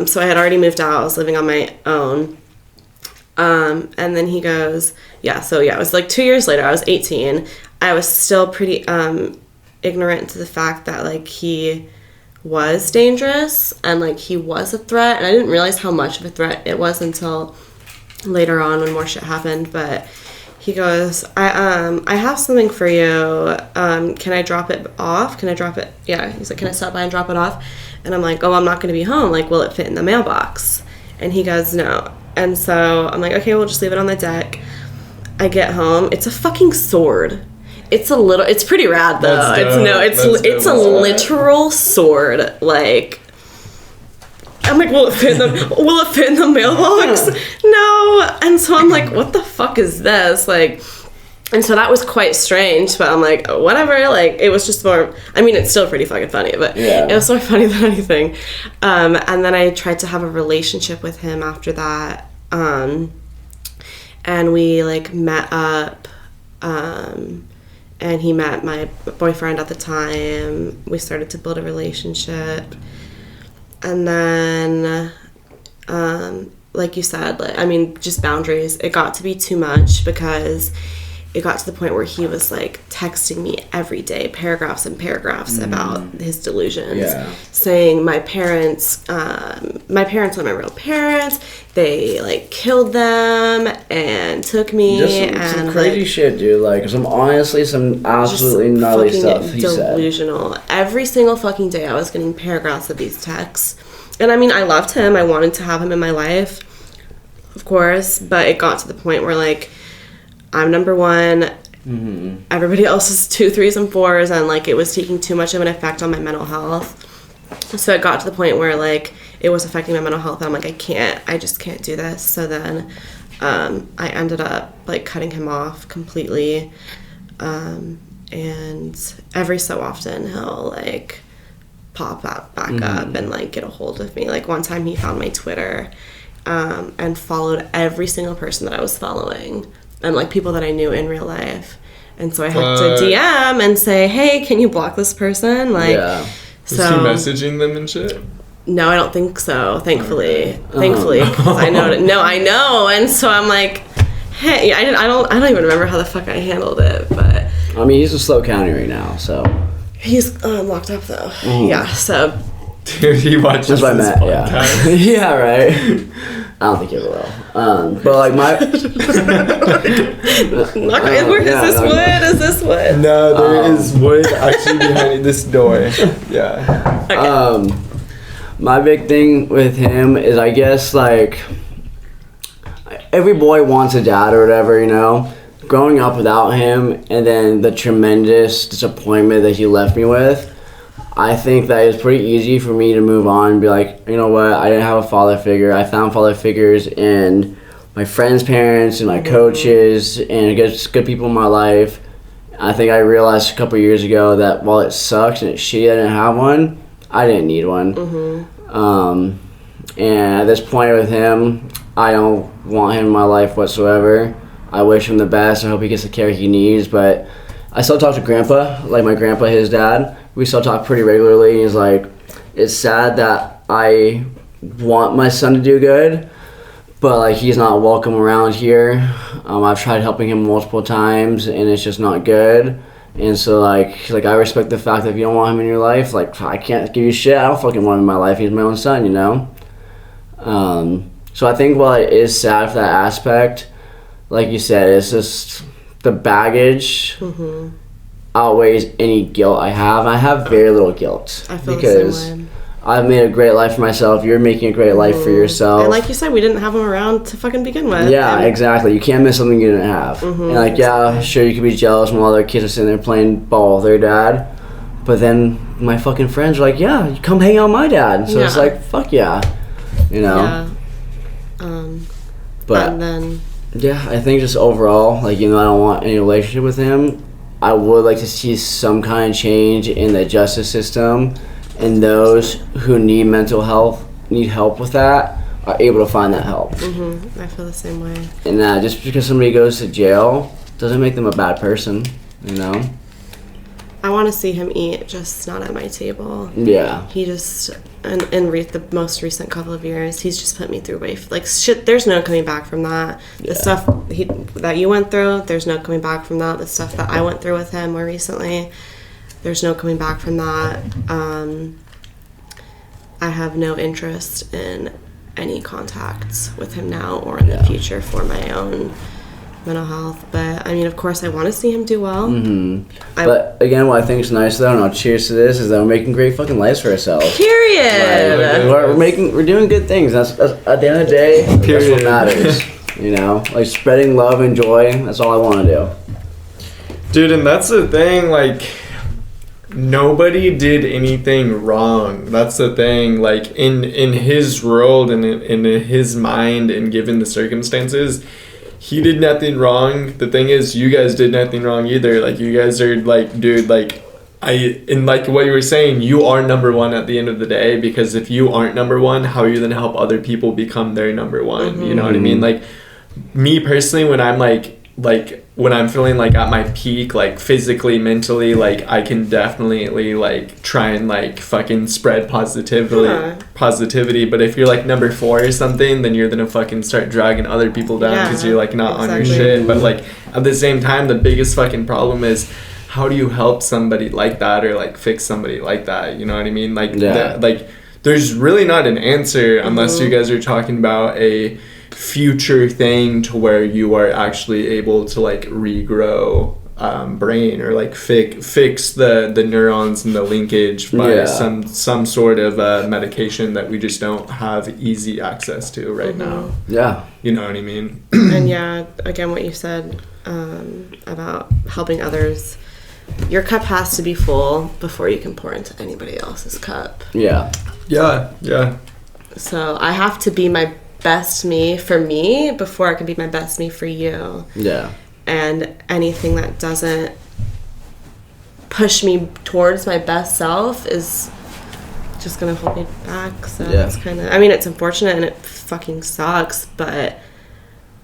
So I had already moved out. I was living on my own. And then he goes, it was like 2 years later. I was 18. I was still pretty ignorant to the fact that like he was dangerous and like he was a threat. And I didn't realize how much of a threat it was until later on when more shit happened. But he goes, I have something for you. Can I drop it off? Can I drop it? Yeah. He's like, can I stop by and drop it off? And I'm like, oh, I'm not going to be home. Like, will it fit in the mailbox? And he goes, no. And so I'm like, okay, we'll just leave it on the deck. I get home. It's a fucking sword. It's pretty rad though. It's a literal sword. Like, I'm like, will it fit in the mailbox? No. And so I'm like, what the fuck is this? Like, and so that was quite strange, but I'm like, whatever. Like, it was just more, I mean, it's still pretty fucking funny, but It was more funny than anything. And then I tried to have a relationship with him after that. And we like met up, and he met my boyfriend at the time. We started to build a relationship. And then, like you said, just boundaries. It got to be too much because it got to the point where he was like texting me every day, paragraphs and paragraphs about his delusions, saying my parents are my real parents. They like killed them and took me.
Just some crazy shit, dude. Like some absolutely gnarly stuff. He
delusional. Every single fucking day, I was getting paragraphs of these texts. And I mean, I loved him. I wanted to have him in my life, of course. But it got to the point where, like, I'm number one. Mm-hmm. Everybody else is 2, 3s, and 4s. And, like, it was taking too much of an effect on my mental health. So it got to the point where, like, it was affecting my mental health. And I'm like, I just can't do this. So then I ended up, like, cutting him off completely. And every so often he'll, like, pop up back up and, like, get a hold of me. Like, one time he found my Twitter and followed every single person that I was following, and, like, people that I knew in real life. And so I had to DM and say, hey, can you block this person? Like,
Was he messaging them and shit?
No, I don't think so, thankfully. Thankfully, because I know. And so I'm like, hey, I don't even remember how the fuck I handled it, but
I mean, he's in SLO County right now, so
he's locked up though. Yeah, so
dude, he watches
that's what I meant. Yeah, yeah, right. I don't think he will. But like my
Is this wood?
No, there is wood actually behind this door. Yeah.
Okay.
My big thing with him is, I guess, like, every boy wants a dad or whatever, you know. Growing up without him, and then the tremendous disappointment that he left me with, I think that it's pretty easy for me to move on and be like, you know what, I didn't have a father figure. I found father figures in my friends' parents and my coaches and good people in my life. I think I realized a couple years ago that while it sucks and it's shitty I didn't have one, I didn't need one. And at this point with him, I don't want him in my life whatsoever. I wish him the best. I hope he gets the care he needs. But I still talk to Grandpa, like my grandpa, his dad. We still talk pretty regularly. He's like, it's sad that I want my son to do good, but like he's not welcome around here. I've tried helping him multiple times, and it's just not good. And so like I respect the fact that if you don't want him in your life, like I can't give you shit. I don't fucking want him in my life. He's my own son, you know. So I think while it is sad for that aspect, like you said, it's just the baggage outweighs any guilt I have. I have very little guilt.
I feel the same way.
I've made a great life for myself. You're making a great life for yourself.
And like you said, we didn't have him around to fucking begin with.
Yeah, exactly. You can't miss something you didn't have. And like, yeah, sure, you could be jealous when all other kids are sitting there playing ball with their dad. But then my fucking friends are like, yeah, you come hang out with my dad. So it's like, fuck yeah. You know?
Yeah.
But
and then
yeah, I think just overall, like, you know, I don't want any relationship with him. I would like to see some kind of change in the justice system, and those who need mental health, need help with that, are able to find that help.
I feel the same way.
And just because somebody goes to jail doesn't make them a bad person, you know?
I want to see him eat, just not at my table.
Yeah.
He just, in the most recent couple of years, he's just put me through shit, there's no coming back from that. The stuff that you went through, there's no coming back from that. The stuff that I went through with him more recently, there's no coming back from that. I have no interest in any contacts with him now or in the future for my own mental health. But I mean, of course I want to see him do well.
But again, what I think is nice though, and I'll cheers to this, is that we're making great fucking lives for ourselves.
Period.
We're doing good things. That's at the end of the day, that's what matters. You know, like spreading love and joy, that's all I want to do.
Dude, and that's the thing, like, nobody did anything wrong. That's the thing. Like, in his world and in his mind and given the circumstances, he did nothing wrong. The thing is, you guys did nothing wrong either. Like, you guys are like, dude, like, in like what you were saying, you are number one at the end of the day, because if you aren't number one, how are you gonna help other people become their number one? You know what I mean? Like, me personally, when I'm like when I'm feeling like at my peak, like physically, mentally, like I can definitely like try and like fucking spread positivity. But if you're like number 4 or something, then you're gonna fucking start dragging other people down because you're like not on your shit. But like at the same time, the biggest fucking problem is, how do you help somebody like that or like fix somebody like that? You know what I mean? Like like there's really not an answer unless you guys are talking about a future thing to where you are actually able to like regrow brain, or like fix the neurons and the linkage by some sort of medication that we just don't have easy access to right now.
Yeah.
You know what I mean?
And yeah, again, what you said about helping others. Your cup has to be full before you can pour into anybody else's cup.
Yeah.
Yeah, yeah.
So I have to be my best me for me before I can be my best me for you.
Yeah.
And anything that doesn't push me towards my best self is just gonna hold me back. So it's kind of, I mean, it's unfortunate and it fucking sucks, but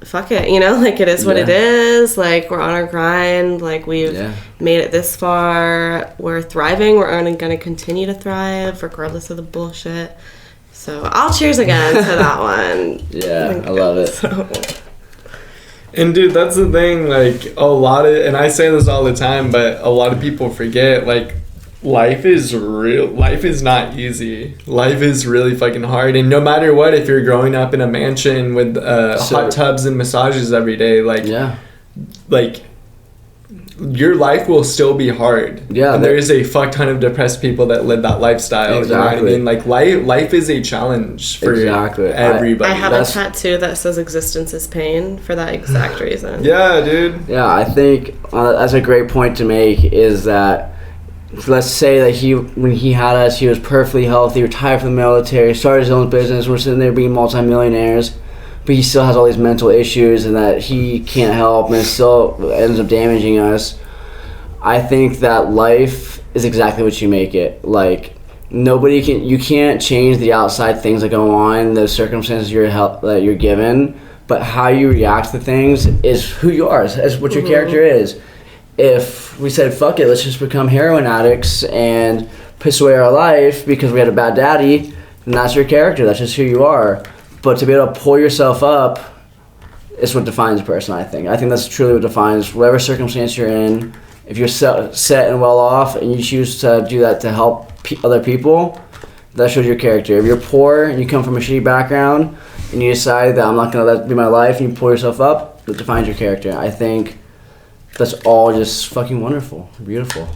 fuck it, you know, like it is what it is. Like we're on our grind, like we've made it this far, we're thriving, we're only gonna continue to thrive regardless of the bullshit. So I'll cheers again to that one.
Yeah, I love it.
So.
And dude, that's the thing, like a lot of, and I say this all the time, but a lot of people forget, like life is not easy. Life is really fucking hard. And no matter what, if you're growing up in a mansion with hot tubs and massages every day, like your life will still be hard. Yeah. And there is a fuck ton of depressed people that live that lifestyle. Exactly. You know what I mean? Like life is a challenge for everybody.
I have a tattoo that says existence is pain for that exact reason.
Yeah, dude.
Yeah, I think that's a great point to make, is that let's say that when he had us, he was perfectly healthy, retired from the military, started his own business, we're sitting there being multimillionaires, but he still has all these mental issues and that he can't help, and it still ends up damaging us. I think that life is exactly what you make it. Like, you can't change the outside things that go on, the circumstances that you're given, but how you react to things is who you are, is what your character is. If we said, fuck it, let's just become heroin addicts and piss away our life because we had a bad daddy, then that's your character, that's just who you are. But to be able to pull yourself up is what defines a person, I think. I think that's truly what defines whatever circumstance you're in. If you're set and well off and you choose to do that to help other people, that shows your character. If you're poor and you come from a shitty background and you decide that I'm not going to let that be my life and you pull yourself up, that defines your character. I think that's all just fucking wonderful, beautiful.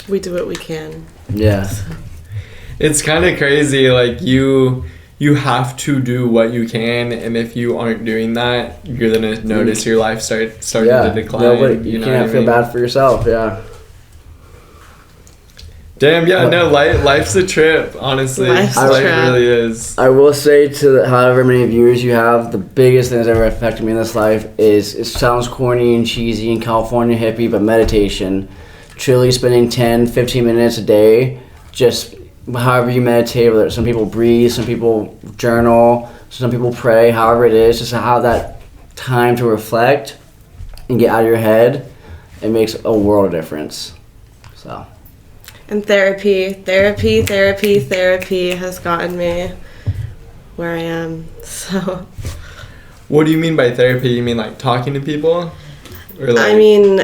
We do what we can.
Yeah.
It's kind of crazy, like you have to do what you can, and if you aren't doing that, you're gonna notice your life starting to decline.
You can't feel bad for yourself.
Damn, no, life's a trip, honestly. Life really is.
I will say to however many viewers you have, the biggest thing that's ever affected me in this life is, it sounds corny and cheesy and California hippie, but meditation. Truly spending 10, 15 minutes a day, just however you meditate, whether some people breathe, some people journal, some people pray, however it is, just to have that time to reflect and get out of your head, it makes a world of difference. So.
And therapy has gotten me where I am. So.
What do you mean by therapy? You mean like talking to people? Or like...
I mean,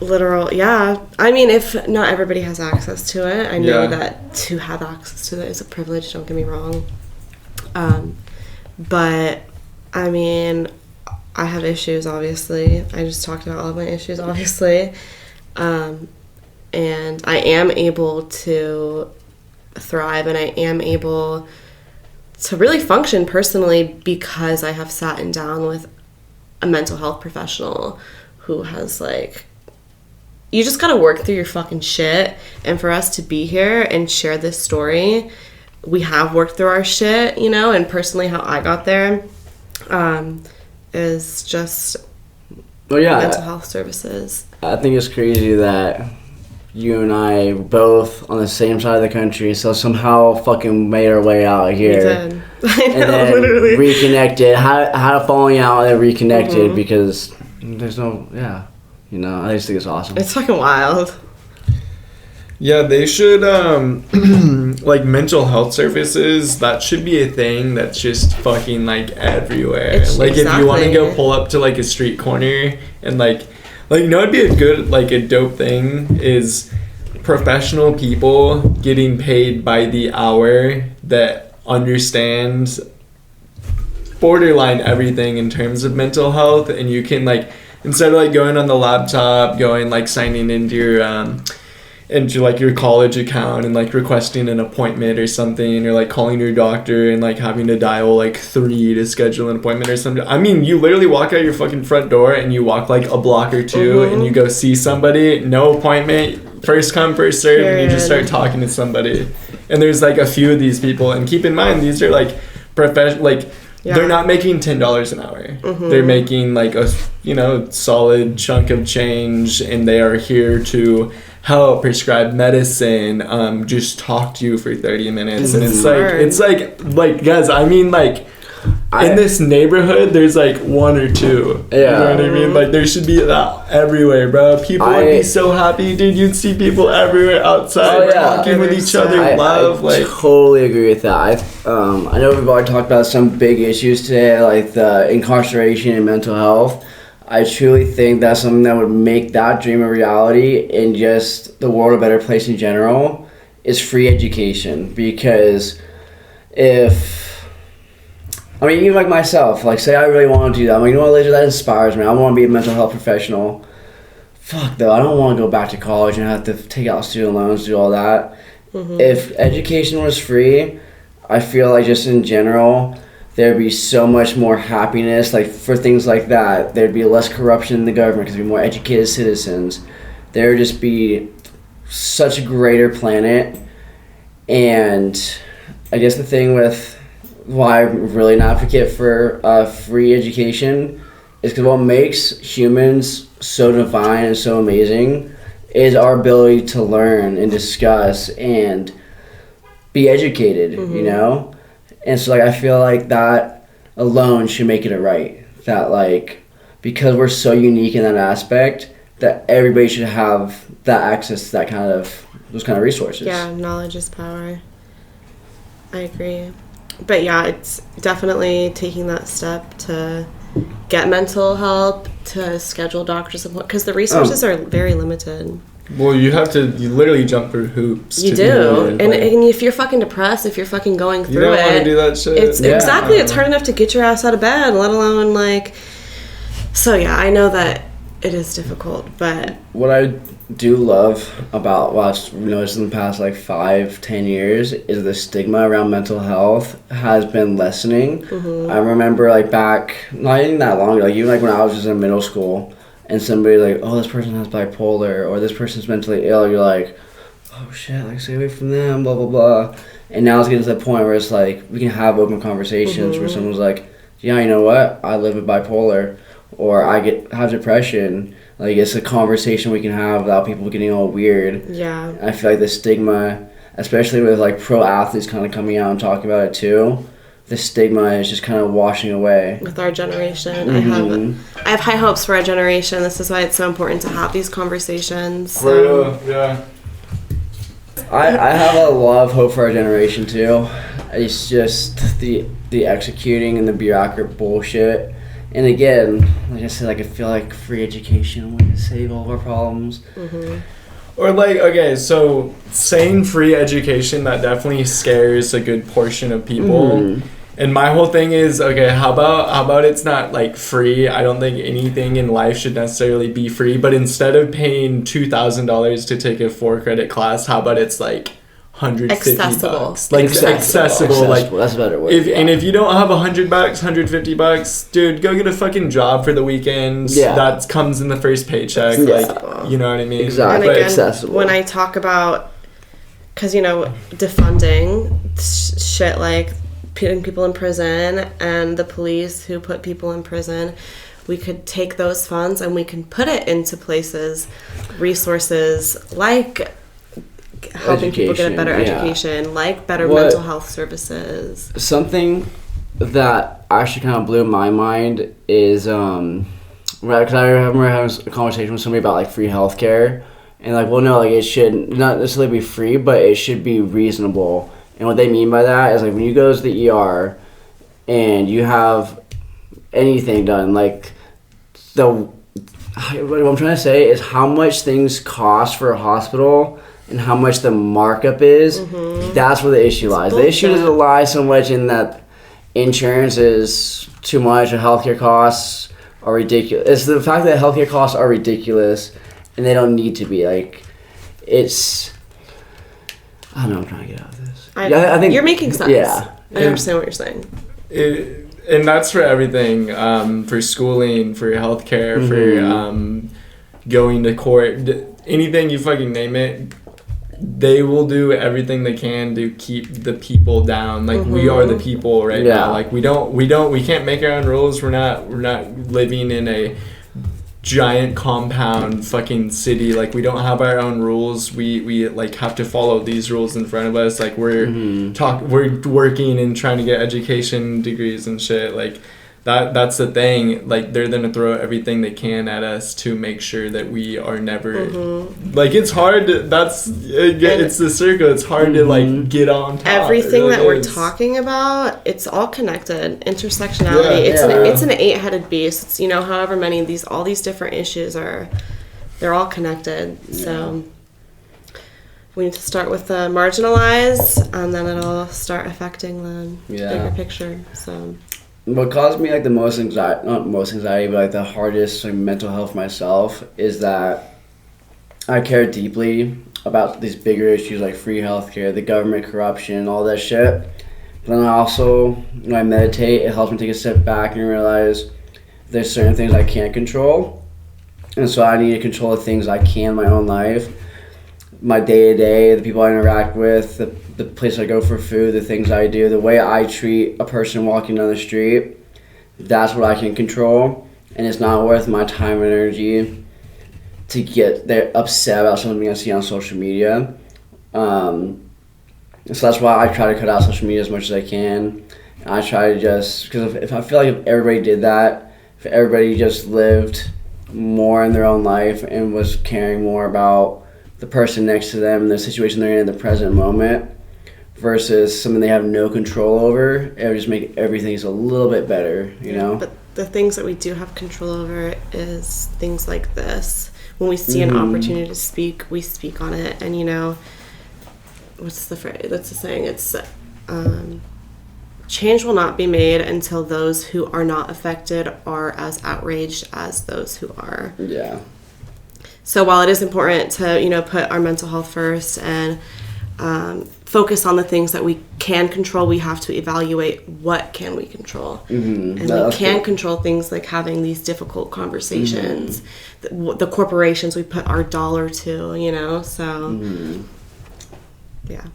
literal, yeah. I mean, if not everybody has access to it, I know that to have access to it is a privilege, don't get me wrong. But, I mean, I have issues, obviously. I just talked about all of my issues, obviously. And I am able to thrive, and I am able to really function personally because I have sat down with a mental health professional who has, like, you just gotta work through your fucking shit. And for us to be here and share this story, we have worked through our shit, you know, and personally how I got there is just mental health services.
I think it's crazy that you and I both on the same side of the country, so somehow fucking made our way out here.
We did. I know,
and then
literally.
Reconnected, had a falling out and then reconnected because there's no, you know, I just think it's awesome.
It's fucking wild.
Yeah, they should, like, mental health services, that should be a thing that's just fucking, like, everywhere. If you want to go pull up to, like, a street corner and, like, you know, it'd be a good, like, a dope thing is professional people getting paid by the hour that understand borderline everything in terms of mental health, and you can, like, instead of like going on the laptop, going like signing into like your college account and like requesting an appointment or something, or like calling your doctor and like having to dial like 3 to schedule an appointment or something. I mean, you literally walk out your fucking front door and you walk like a block or two and you go see somebody, no appointment, first come first serve, and you just start talking to somebody. And there's like a few of these people, and keep in mind these are like professional, like they're not making $10 an hour. They're making like a solid chunk of change, and they are here to help prescribe medicine, just talk to you for 30 minutes. And it's like guys, I mean, like in this neighborhood there's like 1 or 2. You know what I mean? Like there should be that everywhere, bro. People would be so happy, dude. You'd see people everywhere outside talking with each other.
I totally agree with that. I know we've already talked about some big issues today, like the incarceration and mental health. I truly think that's something that would make that dream a reality, and just the world a better place in general, is free education. Because even like myself, like say I really want to do that. I'm like, you know what, later that inspires me. I want to be a mental health professional. Fuck though, I don't want to go back to college and have to take out student loans, do all that. If education was free, I feel like just in general, there'd be so much more happiness, like for things like that. There'd be less corruption in the government because there'd be more educated citizens. There would just be such a greater planet. And I guess the thing with why I'm really an advocate for free education is because what makes humans so divine and so amazing is our ability to learn and discuss and be educated, you know? And so, like, I feel like that alone should make it a right. That, like, because we're so unique in that aspect, that everybody should have that access to that kind of, those kind of resources.
Yeah, knowledge is power. I agree. But yeah, it's definitely taking that step to get mental help, to schedule doctor's appointments, because the resources are very limited.
Well, you literally jump through hoops.
You do. And if you're fucking depressed, if you're fucking going through
you don't want to do that shit.
Exactly. It's hard enough to get your ass out of bed, let alone like... So yeah, I know that it is difficult, but...
What I do love about what I've noticed in the past like 5-10 years is the stigma around mental health has been lessening. I remember like back, not even that long ago, like even like when I was just in middle school, and somebody like, oh, this person has bipolar, or this person's mentally ill, you're like, oh shit, like stay away from them, blah, blah, blah. And now it's getting to the point where it's like, we can have open conversations where someone's like, yeah, you know what, I live with bipolar, or I have depression. Like, it's a conversation we can have without people getting all weird.
Yeah.
I feel like the stigma, especially with like pro athletes kind of coming out and talking about it too, the stigma is just kind of washing away. With
our generation. I have high hopes for our generation. This is why it's so important to have these conversations.
Yeah.
I have a lot of hope for our generation too. It's just the executing and the bureaucratic bullshit. And again, like I said, like I feel like free education would save all of our problems.
Or like, okay, so saying free education, that definitely scares a good portion of people. And my whole thing is, okay, how about it's not like free? I don't think anything in life should necessarily be free, but instead of paying $2,000 to take a 4-credit class, how about it's like $150? Like accessible. Like,
that's a better word.
And if you don't have $100, $150, dude, go get a fucking job for the weekend. That comes in the first paycheck. Like, you know what I mean?
Exactly.
And again,
accessible.
When I talk about, because defunding shit like putting people in prison and the police who put people in prison, we could take those funds and we can put it into places, resources like helping people get a better education, like better mental health services.
Something that actually kind of blew my mind is, because I remember having a conversation with somebody about like free healthcare, and like, well, no, like it should not necessarily be free, but it should be reasonable. And what they mean by that is like when you go to the ER and you have anything done, like what I'm trying to say is how much things cost for a hospital and how much the markup is. That's where the issue lies. The issue doesn't lie so much in that insurance is too much, or healthcare costs are ridiculous. It's the fact that healthcare costs are ridiculous, and they don't need to be. Like, it's. I don't know. I'm trying to get out of this.
I think you're making sense.
Yeah,
I understand what you're saying.
And that's for everything, for schooling, for healthcare, for going to court, anything you fucking name it. They will do everything they can to keep the people down. Like we are the people right now. Like we can't make our own rules. We're not living in a giant compound fucking city. Like we don't have our own rules. We like have to follow these rules in front of us. Like we're working and trying to get education degrees and shit. Like that's the thing. Like they're gonna throw everything they can at us to make sure that we are never like it's hard to, it's the circle. It's hard to like get on top.
Everything
really
that we're talking about, it's all connected. Intersectionality. It's an 8-headed beast. It's, you know, however many of all these different issues they're all connected. So we need to start with the marginalized, and then it'll start affecting the bigger picture. So.
What caused me like the most anxiety, not most anxiety, but like the hardest like, mental health myself is that I care deeply about these bigger issues like free healthcare, the government corruption, all that shit. But then I also, when I meditate, it helps me take a step back and realize there's certain things I can't control. And so I need to control the things I can in my own life. My day-to-day, the people I interact with, the place I go for food, the things I do, the way I treat a person walking down the street, that's what I can control. And it's not worth my time and energy to get upset about something I see on social media. So that's why I try to cut out social media as much as I can. And I try to just, because if I feel like if everybody did that, if everybody just lived more in their own life and was caring more about the person next to them and the situation they're in the present moment versus something they have no control over, it would just make everything just a little bit better, you know?
But the things that we do have control over is things like this. When we see an opportunity to speak, we speak on it. And, you know, what's the phrase? That's the saying. It's change will not be made until those who are not affected are as outraged as those who are.
Yeah.
So while it is important to, you know, put our mental health first and focus on the things that we can control, we have to evaluate what can we control. And we can control things like having these difficult conversations, the corporations we put our dollar to, you know, so yeah.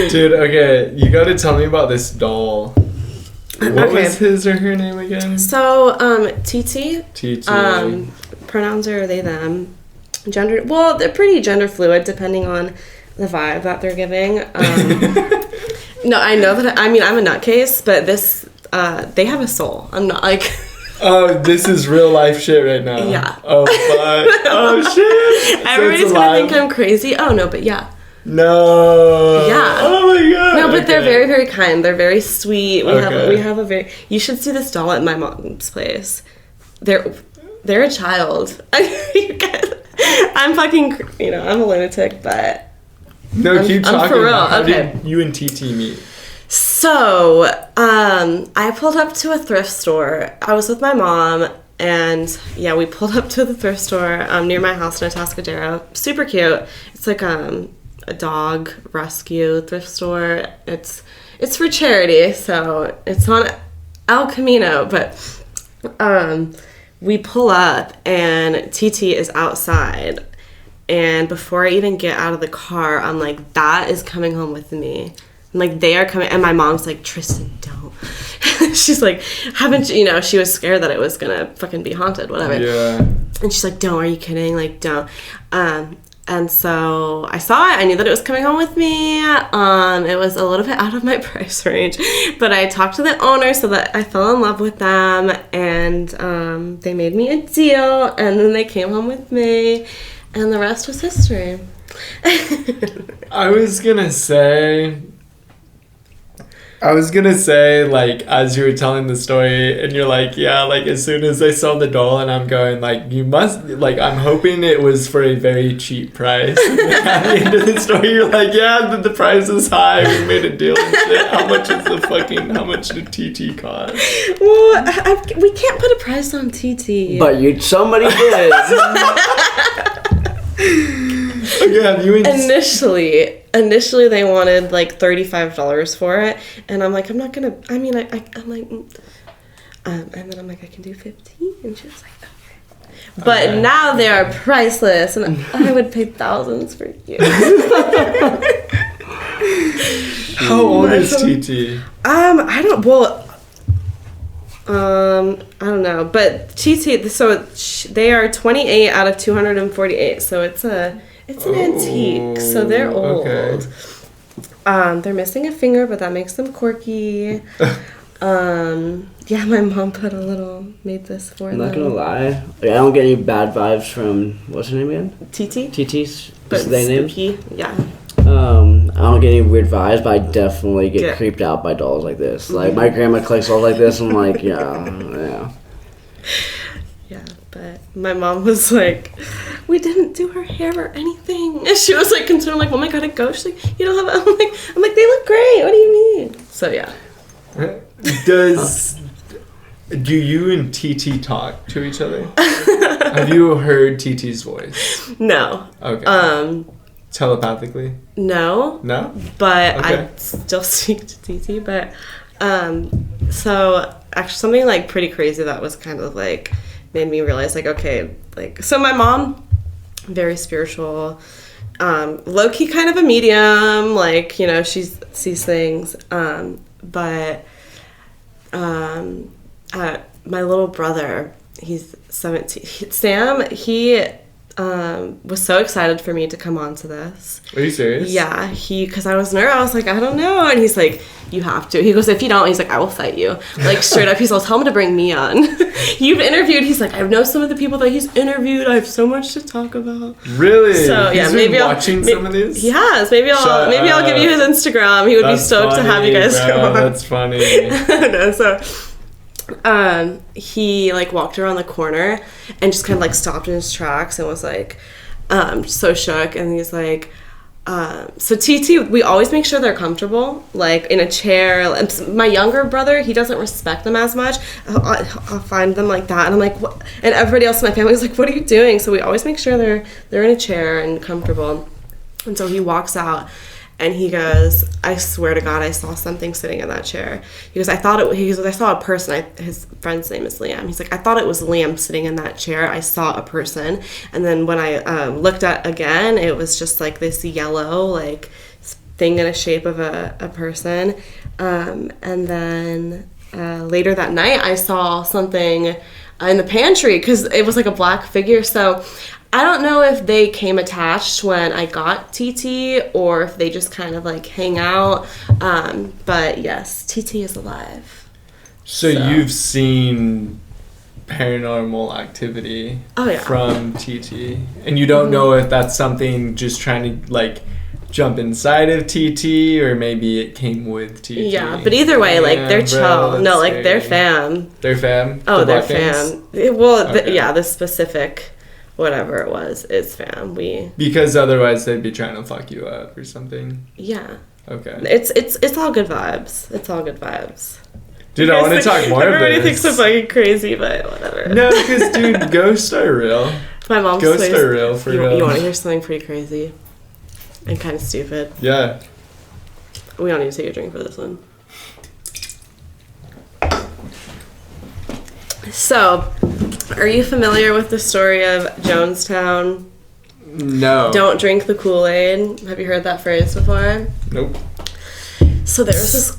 Dude, okay, you gotta tell me about this doll. What was his or her name again?
So, Titi.
Titi.
Pronouns are they, them. Gender, well, they're pretty gender fluid depending on the vibe that they're giving. No, I know that, I'm a nutcase, but this, they have a soul. I'm not like...
Oh, this is real life shit right now.
Yeah.
Oh, fuck. Oh, shit.
Everybody's gonna think I'm crazy. Oh, no, but yeah.
No.
Yeah.
Oh my god.
No, but they're very, very kind. They're very sweet. We have a very... You should see this doll at my mom's place. They're a child. I'm fucking... You know, I'm a lunatic, but...
No, keep talking.
I'm for real.
How
okay.
did you and Titi meet?
So, I pulled up to a thrift store. I was with my mom, and yeah, we pulled up to the thrift store near my house in Atascadero. Super cute. It's like a dog rescue thrift store. It's for charity, so it's on El Camino. But we pull up, and Titi is outside. And before I even get out of the car, I'm like, that is coming home with me. I'm like, they are coming. And my mom's like, Trystan, don't. She's like, haven't you, know, she was scared that it was going to fucking be haunted, whatever.
Yeah.
And she's like, don't, are you kidding? Like, don't. And so I saw it. I knew that it was coming home with me. It was a little bit out of my price range. But I talked to the owner so that I fell in love with them. And they made me a deal. And then they came home with me. And the rest was history.
I was gonna say, I was gonna say, like, as you were telling the story, and you're like, yeah, like, as soon as I saw the doll, and I'm going, like, you must, like, I'm hoping it was for a very cheap price. And then at the end of the story, you're like, yeah, the price is high, we made a deal and shit. How much did TT cost?
Well, we can't put a price on TT.
But somebody did.
Okay, have you
Initially they wanted like $35 for it, and I'm like, I'm not gonna. I mean, I'm like, and then I'm like, I can do 15, and she was like, okay. But
Okay.
now they are priceless, and I would pay thousands for you.
How old is TT?
I don't know, but TT. So they are 28 out of 248. So it's an antique. So they're old.
Okay.
They're missing a finger, but that makes them quirky. Yeah, my mom made this for
I'm
them.
not gonna lie. Like, I don't get any bad vibes from, what's her name again?
TT?
TT's.
But
They names?
spooky. Yeah.
I don't get any weird vibes, but I definitely get creeped out by dolls like this. Like, my grandma collects dolls like this, and I'm like, yeah.
Yeah, but my mom was like, we didn't do her hair or anything. And she was like concerned, like, oh my god, a ghost. She's like, you don't have. I'm like, they look great. What do you mean? So yeah.
Do you and TT talk to each other? Have you heard TT's voice?
No.
Okay. Telepathically?
No.
No?
But
Okay.
I still speak to TT. But so actually something like pretty crazy that was kind of like made me realize like, okay, like, so my mom, very spiritual, low key kind of a medium, like, you know, she sees things, but my little brother, he's 17, Sam, he was so excited for me to come on to this.
Are you serious?
Yeah, because I was nervous. I was like, I don't know. And he's like, you have to. He goes, if you don't, he's like, I will fight you. Like, straight up, he's like, tell him to bring me on. You've interviewed, he's like, I know some of the people that he's interviewed. I have so much to talk about.
Really?
So, yeah,
He's
maybe
been
I'll
watching some of these?
He has. Maybe I'll give you his Instagram. He would be stoked to have you guys go on.
That's funny.
No, so he like walked around the corner and just kind of like stopped in his tracks and was like so shook, and he's like so TT, we always make sure they're comfortable, like in a chair. And my younger brother, he doesn't respect them as much. I'll find them like that, and I'm like, what? And everybody else in my family is like, what are you doing? So we always make sure they're in a chair and comfortable. And so he walks out and he goes, I swear to God, I saw something sitting in that chair. He goes, I saw a person. His friend's name is Liam. He's like, I thought it was Liam sitting in that chair. I saw a person. And then when I looked at again, it was just like this yellow, like, thing in a shape of a person. And then later that night, I saw something in the pantry because it was like a black figure. So I don't know if they came attached when I got TT or if they just kind of like hang out. But yes, TT is alive.
So you've seen paranormal activity from TT, and you don't know if that's something just trying to like jump inside of TT, or maybe it came with TT.
Yeah, but either way, like, they're chill. No, like,
scary.
they're fam.
They're fam?
Oh, they're
Black fans?
fam. Well,
Okay.
the specific whatever it was is fam.
Because otherwise they'd be trying to fuck you up or something.
Yeah.
Okay.
It's all good vibes. It's all good vibes.
Dude, I want to talk more of this.
Everybody thinks I'm fucking crazy, but whatever.
No, because, dude, ghosts are real.
My mom's
Ghosts are real, for real.
You want to hear something pretty crazy and kind of stupid?
Yeah.
We don't need to take a drink for this one. So, are you familiar with the story of Jonestown?
No.
Don't drink the Kool-Aid. Have you heard that phrase before?
Nope.
So there was this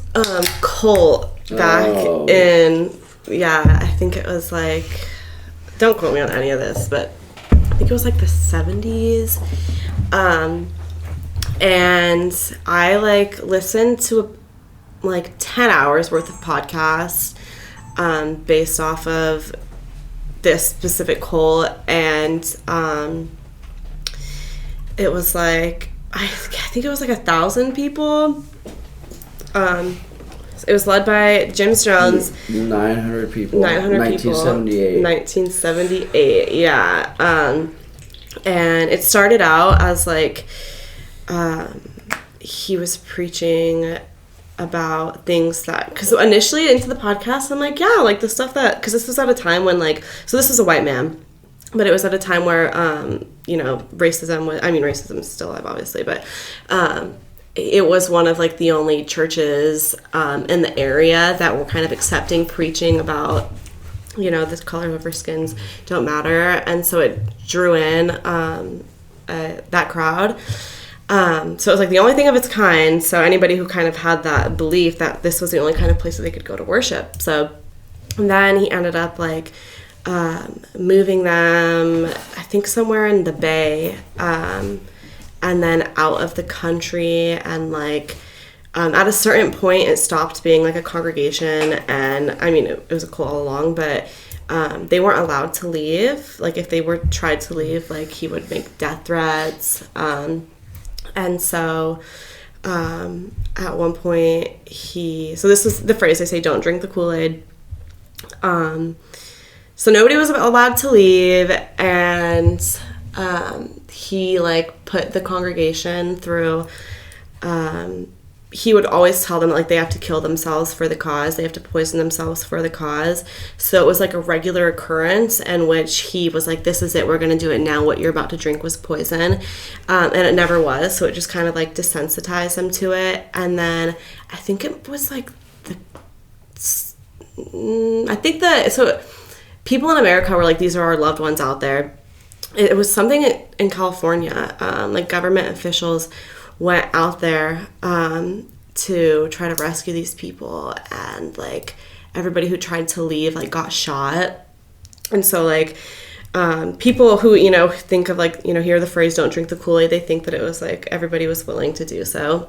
cult back in, I think it was like, don't quote me on any of this, but I think it was like the 70s. And I like listened to like 10 hours worth of podcasts based off of this specific cult, and it was like I think it was like 1,000 people. It was led by Jim Jones.
900 people.
900
1978.
1978, yeah. And it started out as like he was preaching about things that, because initially into the podcast I'm like, yeah, like the stuff that, because this was at a time when like, so this was a white man, but it was at a time where you know, racism was, I mean, racism is still alive obviously, but it was one of like the only churches in the area that were kind of accepting preaching about, you know, the color of our skins don't matter. And so it drew in that crowd. So it was like the only thing of its kind. So anybody who kind of had that belief that this was the only kind of place that they could go to worship. So then he ended up like moving them, I think somewhere in the Bay, and then out of the country. And like at a certain point it stopped being like a congregation, and I mean it was cool all along, but they weren't allowed to leave. Like if they were tried to leave, like he would make death threats. And so at one point so this is the phrase they say, don't drink the Kool-Aid. So nobody was allowed to leave, and he like put the congregation through, he would always tell them like they have to kill themselves for the cause, they have to poison themselves for the cause. So it was like a regular occurrence in which he was like, this is it, we're gonna do it now, what you're about to drink was poison. And it never was, so it just kind of like desensitized them to it. And then I think it was like so people in America were like, these are our loved ones out there. It was something in California, like government officials went out there to try to rescue these people, and like everybody who tried to leave like got shot. And so like people who, you know, think of like, you know, hear the phrase don't drink the Kool-Aid, they think that it was like everybody was willing to do so.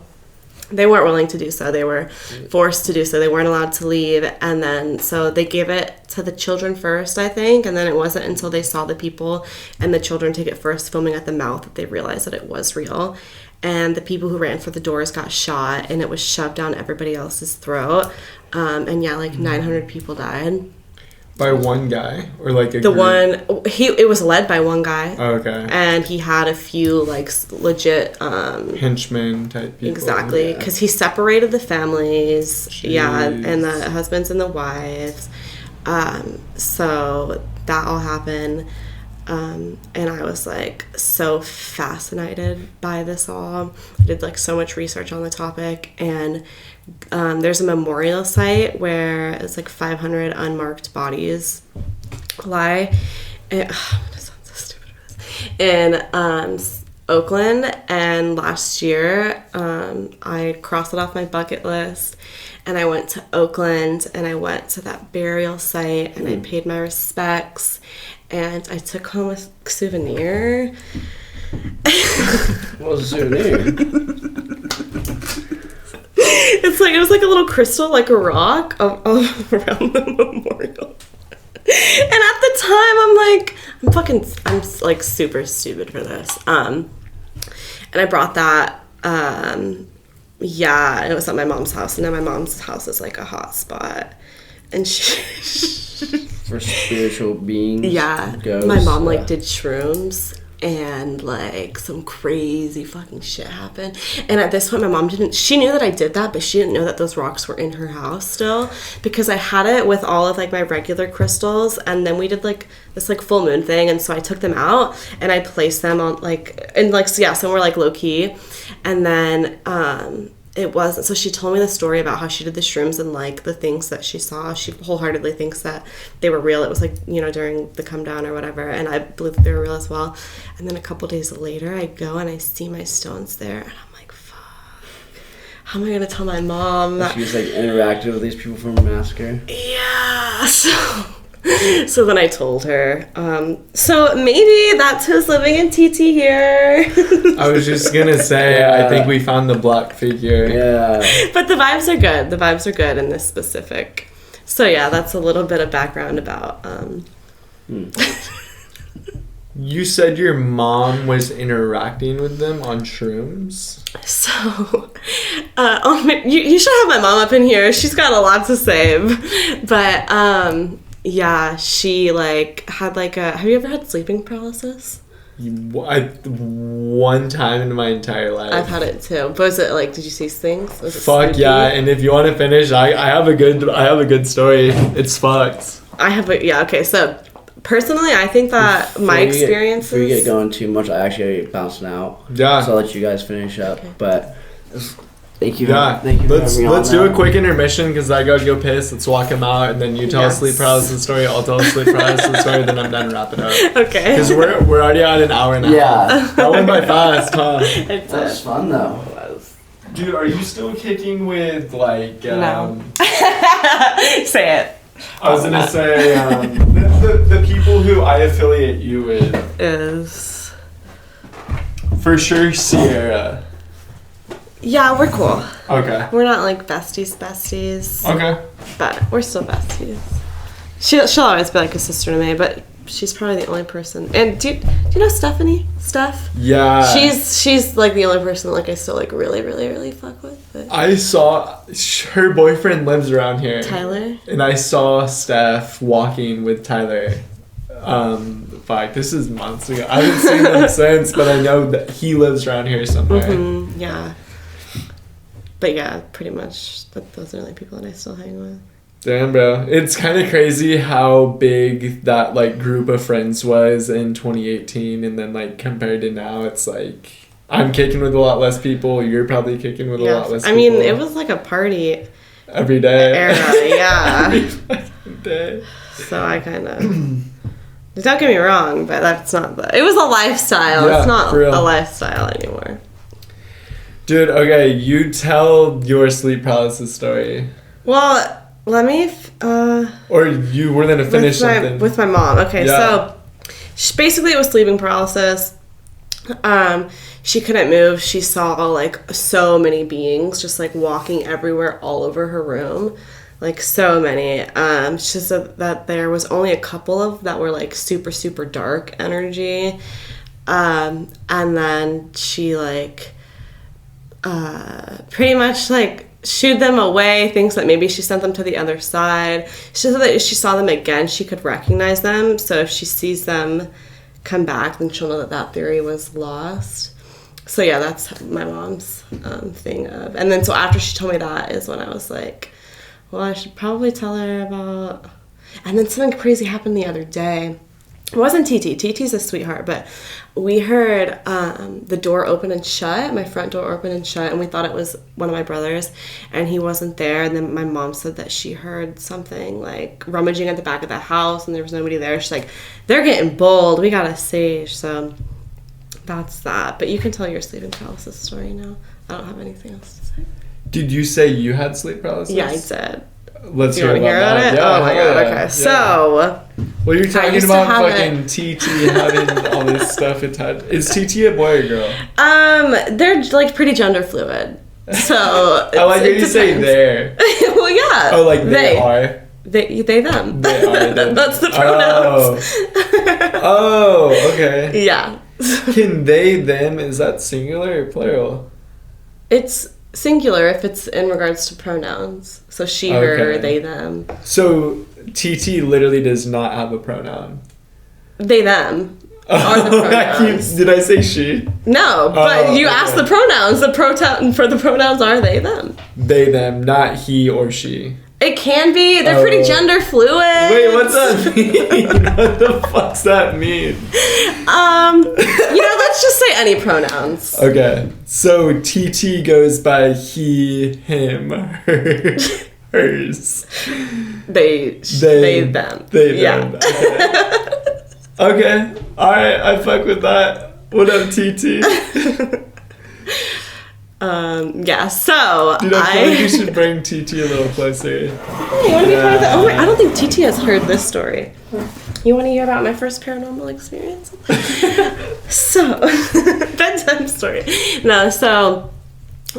They weren't willing to do so. They were forced to do so. They weren't allowed to leave. And then so they gave it to the children first, I think, and then it wasn't until they saw the people and the children take it first, filming at the mouth, that they realized that it was real. And the people who ran for the doors got shot, and it was shoved down everybody else's throat. And yeah, like 900 people died.
By one guy, or like a
the
group?
It was led by one guy.
Oh, okay.
And he had a few like legit
henchmen type people.
Exactly, because he separated the families.
Jeez.
Yeah, and the husbands and the wives. So that all happened. And I was like so fascinated by this all. I did like so much research on the topic, and there's a memorial site where it's like 500 unmarked bodies lie. I'm gonna sound so stupid for this. In Oakland, and last year I crossed it off my bucket list, and I went to Oakland, and I went to that burial site, and I paid my respects. And I took home a souvenir.
What was the souvenir?
It was like a little crystal, like a rock, around the memorial. And at the time, I'm like super stupid for this. And I brought that. Yeah, and it was at my mom's house, and then my mom's house is like a hot spot, and she.
For spiritual beings.
Yeah.
Ghosts,
my mom like did shrooms, and like some crazy fucking shit happened. And at this point my mom she knew that I did that, but she didn't know that those rocks were in her house still, because I had it with all of like my regular crystals, and then we did like this like full moon thing, and so I took them out and I placed them on like, and like, so yeah, somewhere like low key. And then it wasn't. So she told me the story about how she did the shrooms, and like the things that she saw, she wholeheartedly thinks that they were real. It was like, you know, during the come down or whatever, and I believe that they were real as well. And then a couple days later I go and I see my stones there, and I'm like, fuck, how am I gonna tell my mom that
she was like interacted with these people from a massacre?
Yeah. So then I told her. So maybe that's who's living in Titi here.
I was just gonna say, I think we found the black figure.
Yeah.
But the vibes are good. The vibes are good in this specific. So yeah, that's a little bit of background about.
You said your mom was interacting with them on shrooms?
So, you should have my mom up in here. She's got a lot to say. But, yeah, she, like, had, like, have you ever had sleeping paralysis?
One time in my entire life.
I've had it, too. But was it, like, did you see things? Was it
Fuck
sleepy?
yeah, and if you want to finish, I have a good story. It's fucked.
Okay, so... Personally, I think that my experiences...
Before you get going too much, I actually bouncing out.
Yeah.
So I'll let you guys finish up. Okay. But thank you.
Yeah.
Thank you.
Let's do a quick intermission because I gotta go piss. Let's walk him out, and then you tell a sleep paralysis story. I'll tell a sleep paralysis story. Then I'm done. Wrap it up.
Okay.
Because we're already at an hour now.
Yeah.
That went by fast, huh?
That's fun though.
Dude, are you still kicking with like?
No. Say it.
I was gonna say the people who I affiliate you with
is
for sure Sierra.
Yeah, we're cool.
Okay.
We're not like besties,
Okay.
but we're still besties. She'll always be like a sister to me, but she's probably the only person. And do you know Stephanie? Steph?
Yeah.
She's like the only person like I still like really, really, really fuck with. But
I saw her boyfriend lives around here.
Tyler?
And I saw Steph walking with Tyler. Fuck, this is months ago. I haven't seen them since, but I know that he lives around here somewhere.
Mm-hmm, yeah. But yeah, pretty much those are the only people that I still hang with.
Damn, bro. It's kind of crazy how big that, like, group of friends was in 2018, and then, like, compared to now, it's like, I'm kicking with a lot less people, you're probably kicking with a lot less people.
I mean, it was like a party.
Every day.
Era, yeah.
Every fucking day.
So I kind of... Don't get me wrong, but that's not the... It was a lifestyle.
Yeah,
it's not
for real.
a lifestyle anymore.
Dude, okay, you tell your sleep paralysis story.
Well... Let me...
or you were going to finish something.
With my mom. Okay,
yeah.
So basically it was sleeping paralysis. She couldn't move. She saw, like, so many beings just, like, walking everywhere all over her room. Like, so many. She said that there was only a couple of that were, like, super, super dark energy. And then she, like, pretty much, like... shooed them away, thinks that maybe she sent them to the other side. She said that if she saw them again, she could recognize them. So if she sees them come back, then she'll know that that theory was lost. So yeah, that's my mom's thing of. And then so after she told me that is when I was like, well, I should probably tell her about... And then something crazy happened the other day. It wasn't Titi. Titi's a sweetheart, but we heard the door open and shut, my front door open and shut, and we thought it was one of my brothers, and he wasn't there. And then my mom said that she heard something like rummaging at the back of the house, and there was nobody there. She's like, they're getting bold. We gotta see. So that's that. But you can tell your sleeping paralysis story now. I don't have anything else to say.
Did you say you had sleep paralysis?
Yeah, I did.
Let's
hear about
that.
it.
Yeah,
oh my god.
Yeah.
Okay, so.
Well, you're talking about fucking Titi having all this stuff attached. Is Titi a boy or girl?
They're like pretty gender fluid. So
I like how you say there.
Well, yeah.
Oh, like they are.
They them.
They are.
That's the pronouns.
Oh, okay.
Yeah.
Can they, them, is that singular or plural?
It's singular if it's in regards to pronouns. So she, her, they, them.
So TT literally does not have a pronoun.
They, them are the pronouns.
Did I say she?
No, but you asked the pronouns. The for the pronouns are they, them.
They, them, not he or she.
It can be. They're pretty gender fluid.
Wait, what's that mean? What the fuck's that mean?
Let's just say any pronouns.
Okay. So TT goes by he, him, her, hers.
They, them.
They, them. Okay. Alright, I fuck with that. What up, TT?
Yeah, so
Dude, I feel like you should bring TT a little closer.
You want to be part of that? Oh my, I don't think TT has heard this story. You want to hear about my first paranormal experience? So, bedtime story. No, so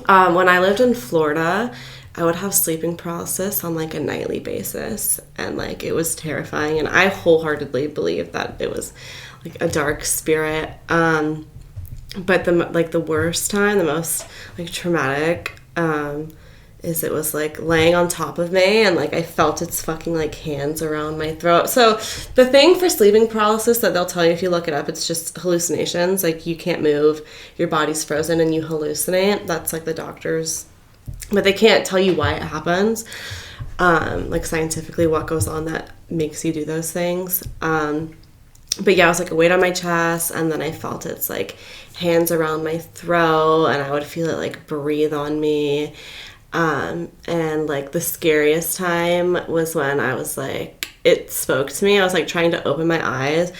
when I lived in Florida, I would have sleeping paralysis on like a nightly basis, and like it was terrifying, and I wholeheartedly believe that it was like a dark spirit. But the worst time, the most like traumatic, is it was like laying on top of me, and like I felt its fucking like hands around my throat. So the thing for sleeping paralysis that they'll tell you if you look it up, it's just hallucinations. Like you can't move, your body's frozen, and you hallucinate. That's like the doctors, but they can't tell you why it happens. Like scientifically, what goes on that makes you do those things. But yeah, it was like a weight on my chest, and then I felt its like hands around my throat, and I would feel it like breathe on me. And like the scariest time was when I was like, it spoke to me. I was like trying to open my eyes,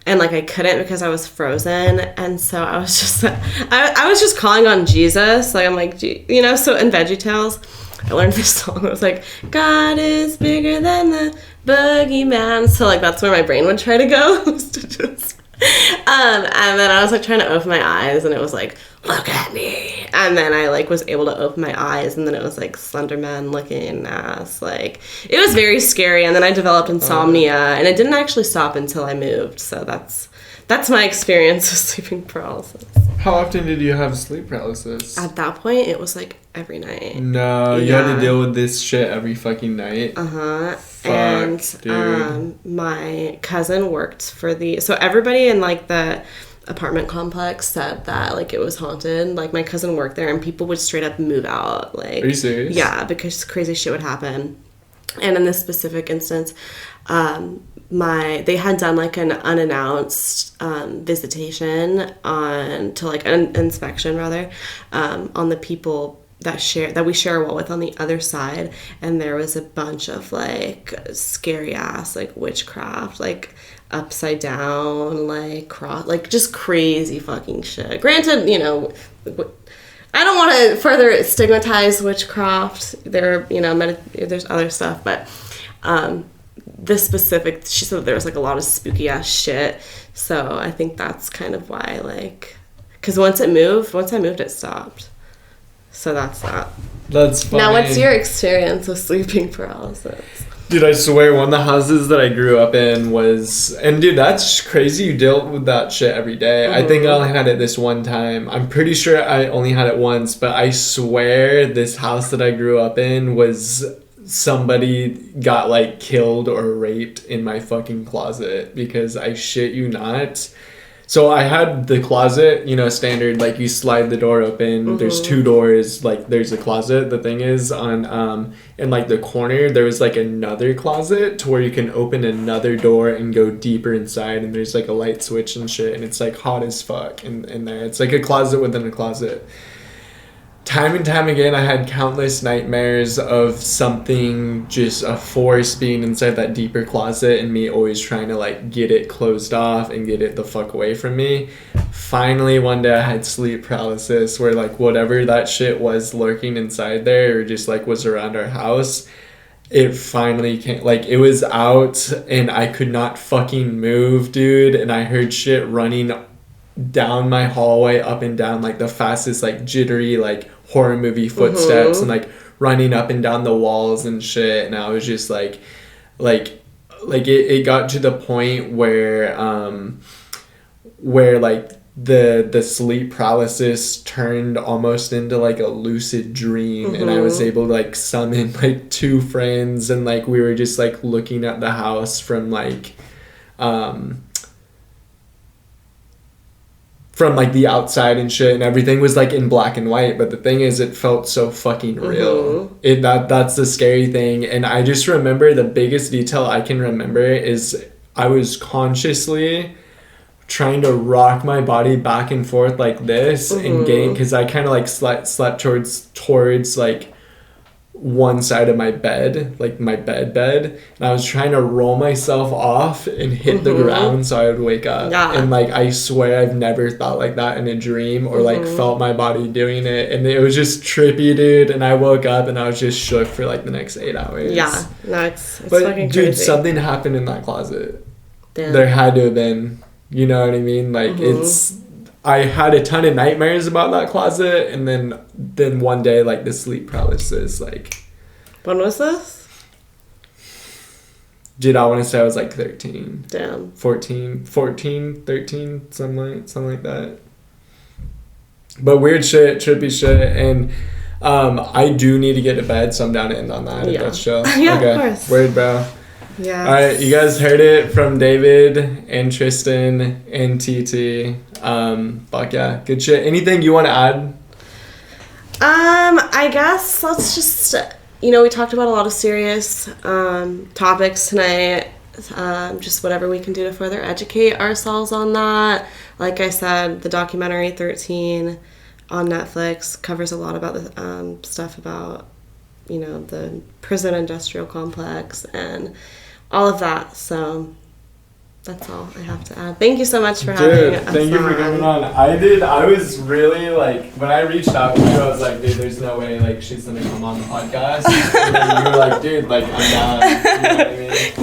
and like I couldn't because I was frozen. And so I was just I was just calling on Jesus. Like I'm like, you know, so in VeggieTales, I learned this song. It was like, God is bigger than the boogeyman. So like that's where my brain would try to go. Was to just and then I was like trying to open my eyes, and it was like, look at me. And then I like was able to open my eyes, and then it was like Slenderman looking ass. Like it was very scary. And then I developed insomnia, and it didn't actually stop until I moved. So that's my experience with sleeping paralysis.
How often did you have sleep paralysis?
At that point, it was like every night.
No, you had to deal with this shit every fucking night.
Fuck, and
dude.
My cousin worked for so everybody in like the apartment complex said that like it was haunted. Like my cousin worked there, and people would straight up move out. Like,
are you serious?
Yeah, because crazy shit would happen. And in this specific instance, they had done like an unannounced visitation to like an inspection rather on the people that we share a wall with on the other side, and there was a bunch of like scary ass like witchcraft, like upside down, like cross, like just crazy fucking shit. Granted, you know, I don't want to further stigmatize witchcraft. There, you know, there's other stuff, but this specific, she said that there was like a lot of spooky ass shit. So I think that's kind of why, like, because once I moved, it stopped. So that's that.
That's funny.
Now, what's your experience with sleeping paralysis?
Dude, I swear, one of the houses that I grew up in was... And dude, that's crazy. You deal with that shit every day. I think I only had it this one time. I'm pretty sure I only had it once, but I swear this house that I grew up in was... Somebody got, like, killed or raped in my fucking closet, because I shit you not... So I had the closet, you know, standard, like you slide the door open, there's two doors, like there's a closet. The thing is on, in like the corner, there was like another closet to where you can open another door and go deeper inside, and there's like a light switch and shit, and it's like hot as fuck in there. It's like a closet within a closet. Time and time again, I had countless nightmares of something, just a force being inside that deeper closet, and me always trying to like get it closed off and get it the fuck away from me. Finally, one day I had sleep paralysis where like whatever that shit was lurking inside there, or just like was around our house, it finally came, like it was out, and I could not fucking move, dude, and I heard shit running down my hallway, up and down, like the fastest, like jittery, like horror movie footsteps, and like running up and down the walls and shit. And I was just like it got to the point where like the sleep paralysis turned almost into like a lucid dream, and I was able to like summon like two friends, and like we were just like looking at the house from like from like the outside and shit, and everything was like in black and white, but the thing is, it felt so fucking real. That's the scary thing. And I just remember, the biggest detail I can remember is I was consciously trying to rock my body back and forth like this, and gain, because I kind of like slept towards like one side of my bed, like my bed, and I was trying to roll myself off and hit the ground so I would wake up. And like I swear I've never thought like that in a dream, or like felt my body doing it, and it was just trippy, dude. And I woke up and I was just shook for like the next 8 hours.
Yeah, no, it's
but
fucking
dude,
crazy.
something happened in that closet.
Damn.
There had to have been, you know what I mean? Like I had a ton of nightmares about that closet, and then one day, like, the sleep paralysis, like...
When was this?
Dude, I want to say I was, like, 13.
Damn.
14, 13, something like that. But weird shit, trippy shit, and I do need to get to bed, so I'm down to end on that, if that's chill.
Yeah,
okay.
Of course.
Weird, bro.
Yeah.
All right, you guys heard it from David and Trystan and Titi. Fuck yeah, good shit. Anything you want to add?
I guess let's just, we talked about a lot of serious topics tonight. Just whatever we can do to further educate ourselves on that. Like I said, the documentary 13 on Netflix covers a lot about the stuff about, the prison industrial complex and all of that. So that's all I have to add. Thank you so much for having us.
Thank you for coming on. I was really, like, when I reached out to you, I was like, dude, there's no way, like, she's gonna come on the podcast. And then you were like, dude, like, I'm down. You know what I mean?